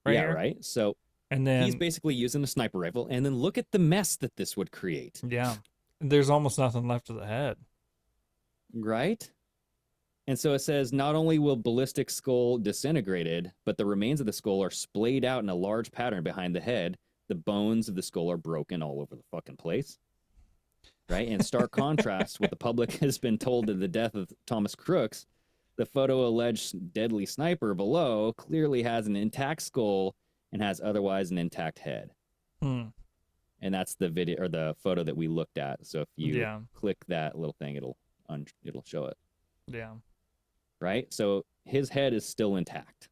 Yeah, here. right. So And then he's basically using a sniper rifle, and then look at the mess that this would create. yeah, there's almost nothing left of the head. Right? And so it says not only will ballistic skull disintegrated, but the remains of the skull are splayed out in a large pattern behind the head. The bones of the skull are broken all over the fucking place. Right? In stark contrast, what the public has been told of the death of Thomas Crooks, the photo alleged deadly sniper below clearly has an intact skull and has otherwise an intact head. Hmm. And that's the video or the photo that we looked at. So if you click that little thing, it'll show it. Yeah. Right? So his head is still intact.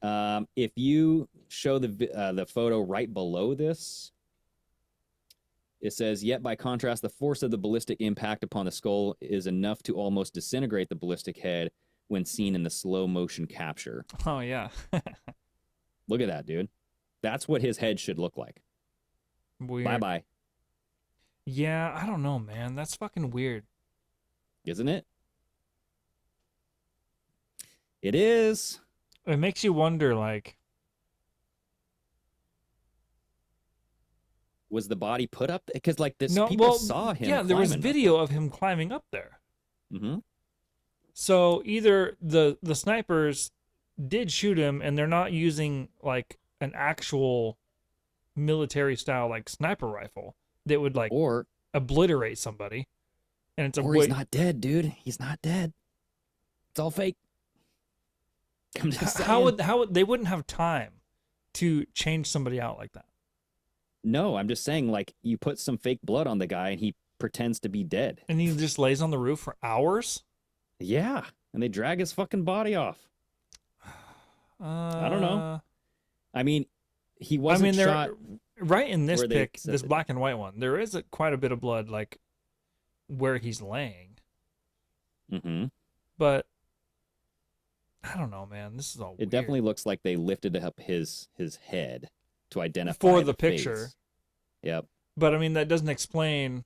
If you show the photo right below this, it says, yet by contrast, the force of the ballistic impact upon the skull is enough to almost disintegrate the ballistic head when seen in the slow motion capture. Oh, yeah. Look at that, dude. That's what his head should look like. Weird. Bye-bye. Yeah, I don't know, man. That's fucking weird. Isn't it? It is. It makes you wonder, like, was the body put up? Because, like, this no, people well, saw him. Yeah, there was climbing video of him climbing up there. Mm-hmm. So either the snipers did shoot him, and they're not using like an actual military style like sniper rifle that would like or obliterate somebody, and it's a or he's not dead, dude. He's not dead. It's all fake. I'm just saying. How would they wouldn't have time to change somebody out like that? No, I'm just saying, like, you put some fake blood on the guy and he pretends to be dead. And he just lays on the roof for hours? Yeah. And they drag his fucking body off. I don't know. I mean, he wasn't shot. Right in this pic, this it. black and white one, there is quite a bit of blood, like, where he's laying. Mm-hmm. But, I don't know, man. This is all weird. It definitely looks like they lifted up his head to identify for the picture. Face. Yep. But I mean, that doesn't explain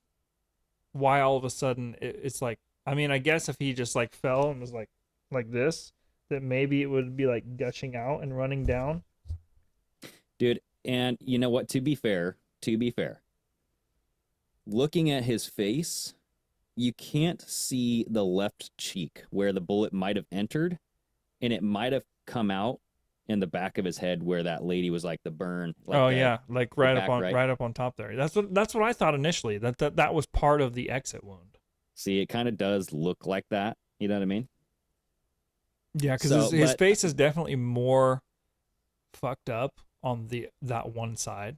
why all of a sudden it's like. I mean, I guess if he just like fell and was like this, that maybe it would be like gushing out and running down. Dude, and you know what? To be fair, looking at his face, you can't see the left cheek where the bullet might have entered, and it might have come out in the back of his head where that lady was like the burn. Like yeah, like right back, up on right? right up on top there. That's what I thought initially. That was part of the exit wound. See, it kind of does look like that. You know what I mean? Yeah, because his face is definitely more fucked up on that one side.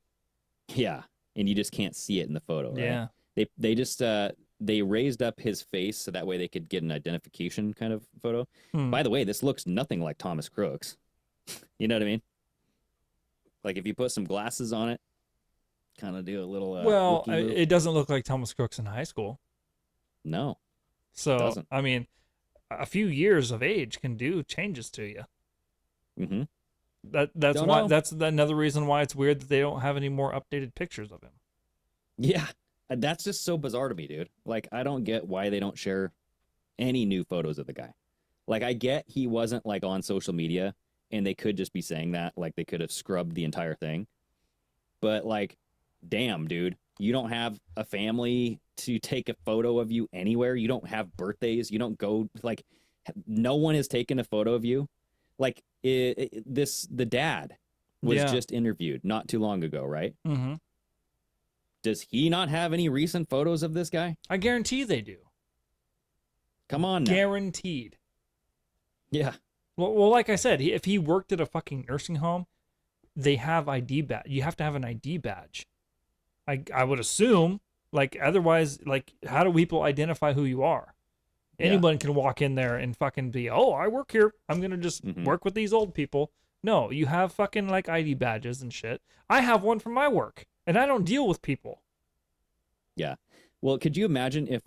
Yeah, and you just can't see it in the photo, right? Yeah. They just they raised up his face so that way they could get an identification kind of photo. By the way, this looks nothing like Thomas Crooks. You know what I mean? Like if you put some glasses on it, kind of do a little. Well, it doesn't look like Thomas Crooks in high school. No. So I mean, a few years of age can do changes to you. Mm-hmm. That's why. That's another reason why it's weird that they don't have any more updated pictures of him. Yeah, that's just so bizarre to me, dude. Like I don't get why they don't share any new photos of the guy. Like I get he wasn't like on social media. And they could just be saying that, like they could have scrubbed the entire thing. But like, damn, dude, you don't have a family to take a photo of you anywhere. You don't have birthdays. You don't go, like, no one has taken a photo of you. Like the dad was just interviewed not too long ago, right? Mm-hmm. Does he not have any recent photos of this guy? I guarantee they do. Come on now. Guaranteed. Yeah. Well, like I said, if he worked at a fucking nursing home, they have ID badge. You have to have an ID badge. I would assume, like, otherwise, like, how do people identify who you are? Anyone can walk in there and fucking be, oh, I work here. I'm going to just work with these old people. No, you have fucking, like, ID badges and shit. I have one for my work, and I don't deal with people. Yeah. Well, could you imagine if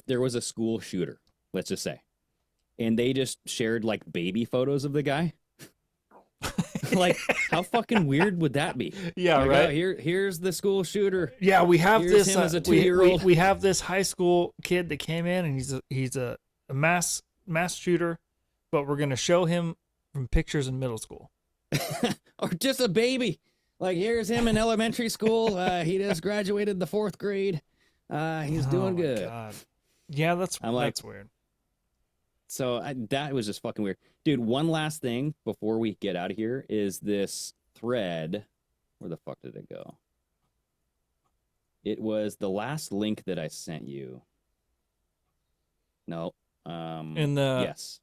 there was a school shooter, let's just say, and they just shared like baby photos of the guy. Like, how fucking weird would that be? Yeah, like, right. Oh, here's the school shooter. Yeah, we have Here's this him as a 2-year-old. we have this high school kid that came in, and he's a mass shooter, but we're gonna show him from pictures in middle school. Or just a baby. Like, here's him in elementary school. He just graduated the 4th grade. He's doing my good. God. Yeah, that's weird. So that was just fucking weird. Dude, one last thing before we get out of here is this thread. Where the fuck did it go? It was the last link that I sent you. No. In the yes.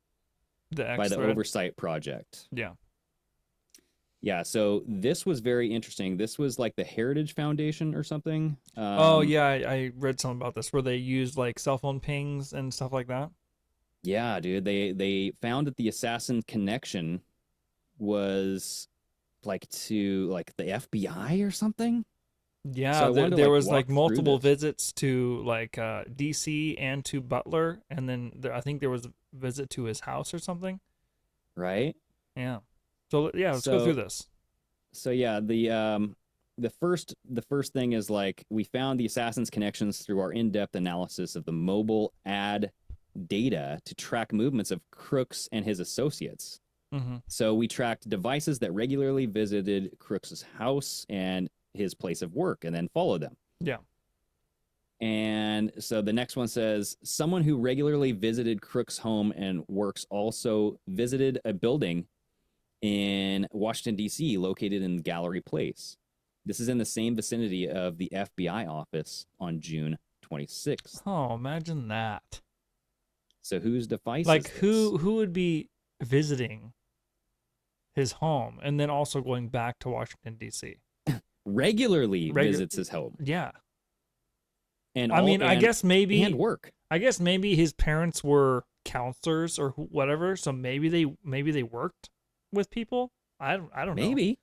The X by the thread? Oversight Project. Yeah. Yeah, so this was very interesting. This was like the Heritage Foundation or something. Oh yeah, I read something about this where they used like cell phone pings and stuff like that. Yeah, dude. They found that the assassin connection was like to like the FBI or something. Yeah, So I wanted to, there like, was walk like through multiple this. visits to like DC and to Butler, and then I think there was a visit to his house or something. Right? Yeah. So yeah, let's go through this. So yeah, the first thing is like we found the assassin's connections through our in-depth analysis of the mobile ad data to track movements of Crooks and his associates. Mm-hmm. So we tracked devices that regularly visited Crooks's house and his place of work, and then followed them. Yeah. And so the next one says, someone who regularly visited Crook's home and works also visited a building in Washington, D.C., located in Gallery Place. This is in the same vicinity of the FBI office on June 26th. Oh, imagine that. So whose device Like is this? who would be visiting his home and then also going back to Washington, D.C.? Regularly visits his home. Yeah. And I guess maybe and work. I guess maybe his parents were counselors or whatever, so maybe they worked with people. I don't know. Maybe.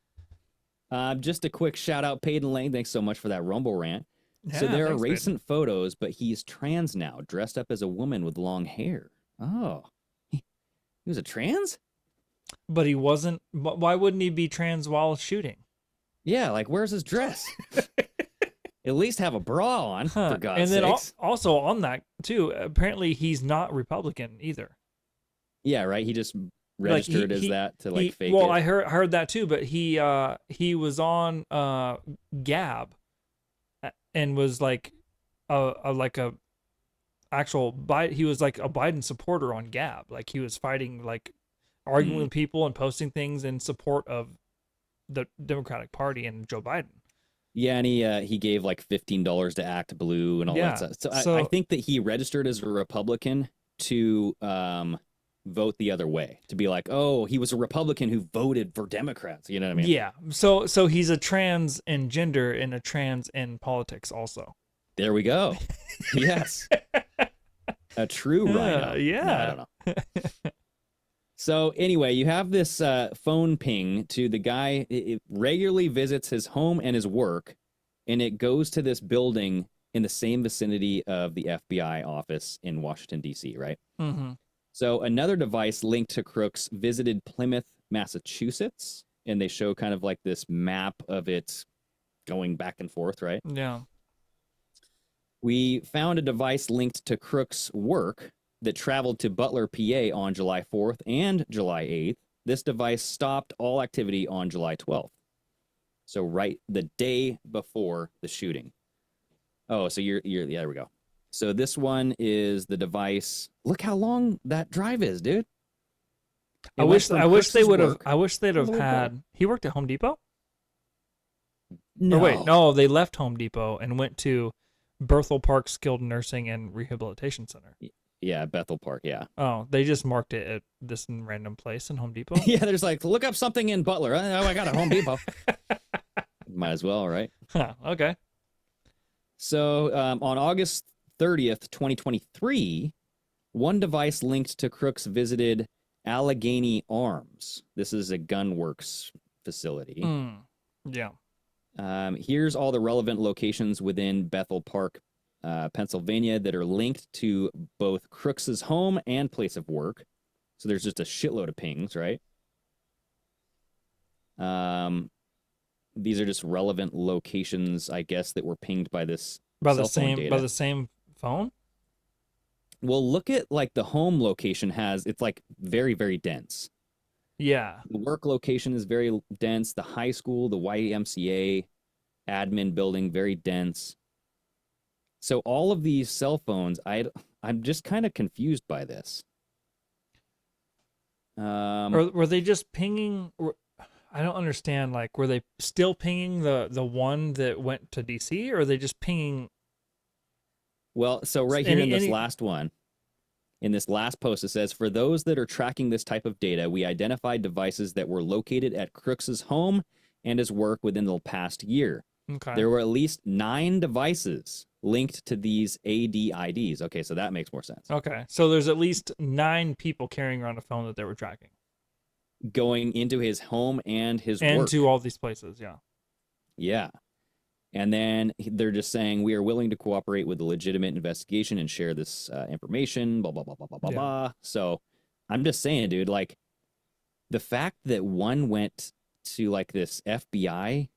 Just a quick shout out, Peyton Lane. Thanks so much for that Rumble rant. So Yeah, there are thanks, recent photos, but he's trans now, dressed up as a woman with long hair. Oh, he was a trans? But he wasn't. But why wouldn't he be trans while shooting? Yeah, like where's his dress? At least have a bra on, for God's and then sakes. also on that too, apparently he's not Republican either. Yeah, right. He just registered as that to like fake well, it. I heard that too, but he was on Gab and was like a actual he was like a Biden supporter on Gab. Like he was fighting, like arguing with people and posting things in support of the Democratic Party and Joe Biden. Yeah, and he gave like $15 to Act Blue and all that stuff. So I think that he registered as a Republican to vote the other way, to be like, oh, he was a Republican who voted for Democrats. You know what I mean? Yeah. So he's a trans in gender and a trans in politics also. There we go. Yes. A true rhino. Yeah. No, I don't know. So anyway, you have this phone ping to the guy. It regularly visits his home and his work, and it goes to this building in the same vicinity of the FBI office in Washington, D.C., right? Mm-hmm. So another device linked to Crooks visited Plymouth, Massachusetts, and they show kind of like this map of it going back and forth, right? Yeah. We found a device linked to Crooks' work that traveled to Butler, PA on July 4th and July 8th. This device stopped all activity on July 12th. So right the day before the shooting. Oh, so you're yeah, there we go. So this one is the device. Look how long that drive is, dude. I wish they'd have had. He worked at Home Depot? No. Or wait, no, they left Home Depot and went to Berthel Park Skilled Nursing and Rehabilitation Center. Yeah, Bethel Park, yeah. Oh, they just marked it at this random place in Home Depot? Yeah, there's like, look up something in Butler. Oh, I got a Home Depot. Might as well, right? Huh, okay. So on August 30th, 2023, one device linked to Crooks visited Allegheny Arms. This is a gunworks facility. Yeah. Here's all the relevant locations within Bethel Park, Pennsylvania that are linked to both Crooks's home and place of work. So there's just a shitload of pings, right? These are just relevant locations, I guess, that were pinged by this cell phone data. By the same phone? Well, look at like the home location it's like very, very dense. Yeah. The work location is very dense. The high school, the YMCA admin building, very dense. So all of these cell phones, I'm just kind of confused by this. Or were they just pinging? I don't understand. Like, were they still pinging the one that went to DC, or are they just pinging? Well, so right here in this last one, in this last post, it says, for those that are tracking this type of data, we identified devices that were located at Crooks's home and his work within the past year. Okay. There were at least 9 devices linked to these ADIDs. Okay, so that makes more sense. Okay, so there's at least 9 people carrying around a phone that they were tracking. Going into his home and his and work. to all these places, yeah. Yeah. And then they're just saying, we are willing to cooperate with the legitimate investigation and share this information, blah, blah, blah, blah, blah, blah, blah. So I'm just saying, dude, like, the fact that one went to, like, this FBI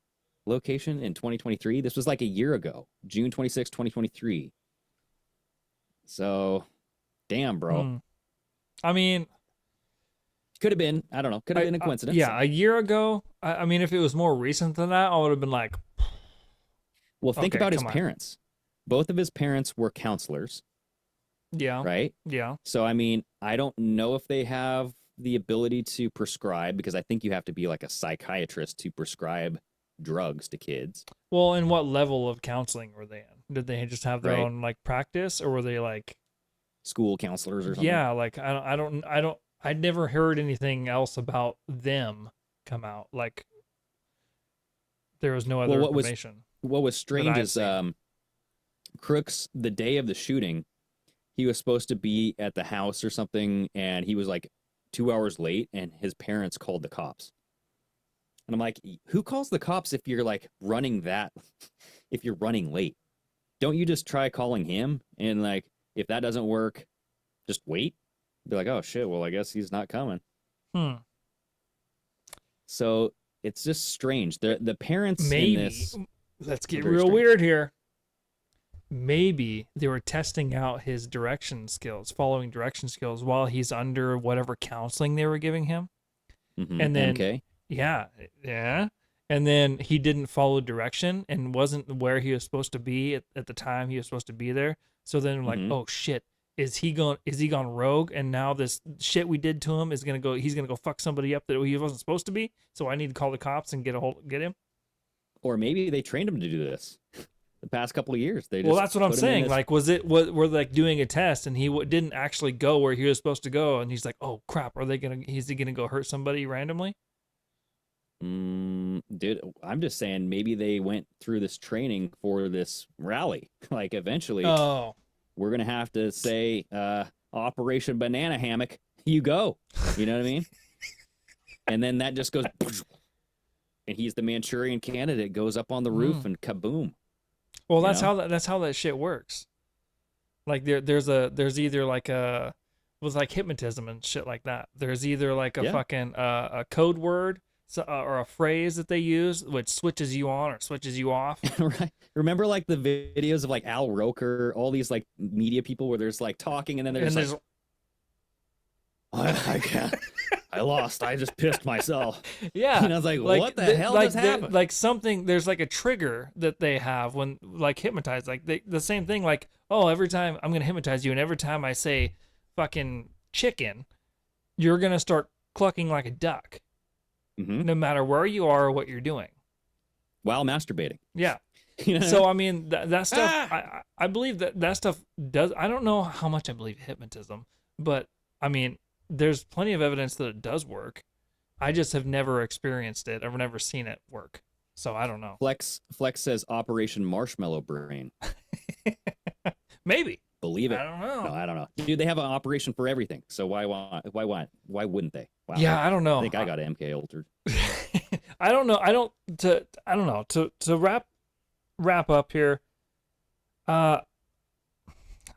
location in 2023, this was like a year ago, June 26, 2023. So, damn, bro. I mean, could have been, I don't know, could have been a coincidence. Yeah, a year ago, I mean, if it was more recent than that, I would have been like, well, think about his parents. Both of his parents were counselors. Yeah. Right? Yeah. So, I mean, I don't know if they have the ability to prescribe, because I think you have to be like a psychiatrist to prescribe drugs to kids. Well, and what level of counseling were they in? Did they just have their own like practice, or were they like school counselors or something? Yeah, like I'd never heard anything else about them come out. Like there was no other information. What was strange is Crooks, the day of the shooting, he was supposed to be at the house or something, and he was like 2 hours late, and his parents called the cops. And I'm like, who calls the cops if you're like if you're running late? Don't you just try calling him? And like, if that doesn't work, just wait. Be like, oh shit, well, I guess he's not coming. So it's just strange. The parents in this... Let's get real weird here. Maybe they were testing out his following direction skills while he's under whatever counseling they were giving him. And then, yeah. And then he didn't follow direction and wasn't where he was supposed to be at the time he was supposed to be there. So then like, oh shit, is he gone rogue? And now this shit we did to him he's gonna go fuck somebody up that he wasn't supposed to be. So I need to call the cops and get him. Or maybe they trained him to do this the past couple of years. Well, that's what I'm saying. Like, we're like doing a test and he didn't actually go where he was supposed to go, and he's like, "Oh crap, is he gonna go hurt somebody randomly?" Dude, I'm just saying maybe they went through this training for this rally. Like, eventually, we're gonna have to say, Operation Banana Hammock, you go. You know what I mean? And then that just goes. And he's the Manchurian Candidate, goes up on the roof and kaboom. Well, that's how that shit works. Like there's either like with like hypnotism and shit like that. There's either like a fucking a code word or a phrase that they use which switches you on or switches you off. Right. Remember like the videos of like Al Roker, all these like media people where there's like talking and then there's like, I can't. I lost. I just pissed myself. Yeah. And I was like what the hell just happened? Like something, there's like a trigger that they have when like hypnotized. Like the same thing, like, oh, every time I'm going to hypnotize you, and every time I say fucking chicken, you're going to start clucking like a duck. No matter where you are or what you're doing. While masturbating. Yeah. You know? So, I mean, that stuff, I believe that stuff does, I don't know how much I believe hypnotism, but I mean, there's plenty of evidence that it does work. I just have never experienced it. I've never seen it work. So I don't know. Flex says Operation Marshmallow Brain. Maybe. Believe it. I don't know. No, I don't know. Dude, they have an operation for everything. So why wouldn't they? Wow. Yeah, I don't know. I think I got MK altered. I don't know. To wrap up here. I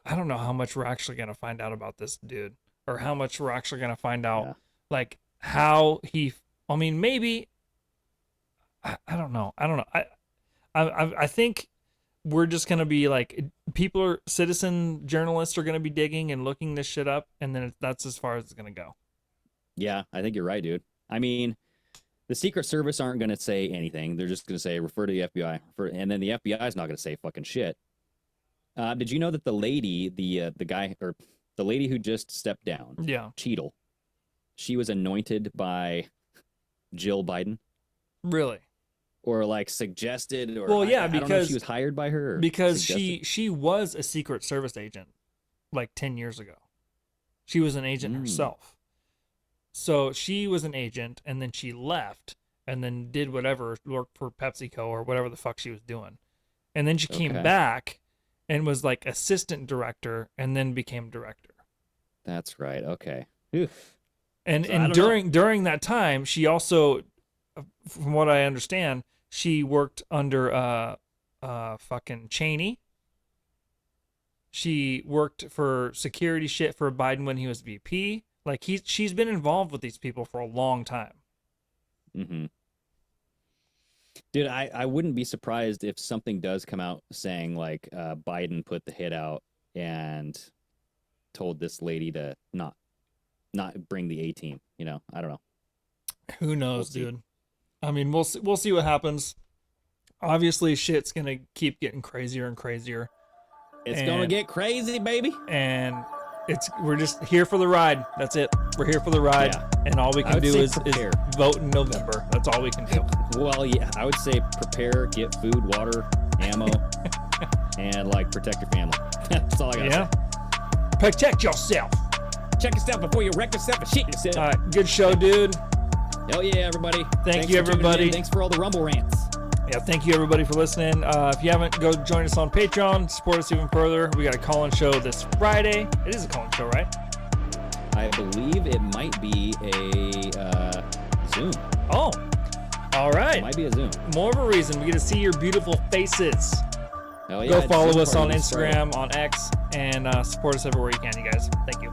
don't know how much we're actually going to find out about this dude. or how much we're actually going to find out, like how he, I mean, maybe, I don't know. I think we're just going to be like, citizen journalists are going to be digging and looking this shit up. And then that's as far as it's going to go. Yeah, I think you're right, dude. I mean, the Secret Service aren't going to say anything. They're just going to say, refer to the FBI. And then the FBI is not going to say fucking shit. Did you know that the lady, the lady who just stepped down, Cheadle, she was anointed by Jill Biden? Really? Or like suggested? Or well, yeah, I because don't know if she was hired by her. Because she was a Secret Service agent like 10 years ago. She was an agent herself. So she was an agent, and then she left, and then did whatever, worked for PepsiCo or whatever the fuck she was doing. And then she came back and was like assistant director, and then became director. That's right. Okay. Oof. And during that time, she also, from what I understand, she worked under fucking Cheney. She worked for security shit for Biden when he was VP. Like she's been involved with these people for a long time. Mm-hmm. Dude, I wouldn't be surprised if something does come out saying like Biden put the hit out and told this lady to not bring the A-team. You know, I don't know. Who knows, dude? I mean, we'll see what happens. Obviously, shit's gonna keep getting crazier and crazier. It's gonna get crazy, baby. And we're just here for the ride. That's it. We're here for the ride, and all we can do is vote in November. That's all we can do. Well, yeah, I would say prepare, get food, water, ammo, and like protect your family. That's all I got. Yeah. Protect yourself. Check yourself before you wreck yourself and shit yourself. All right, good show, dude. Hell yeah, everybody. Thanks you, everybody. Thanks for all the Rumble rants. Yeah, thank you everybody for listening. If you haven't, go join us on Patreon, support us even further. We got a call-in show this Friday. It is a call-in show, right? I believe it might be a Zoom. Oh, all right. It might be a Zoom. More of a reason. We get to see your beautiful faces. Hell yeah, go follow us on Instagram, on X, and support us everywhere you can, you guys. Thank you.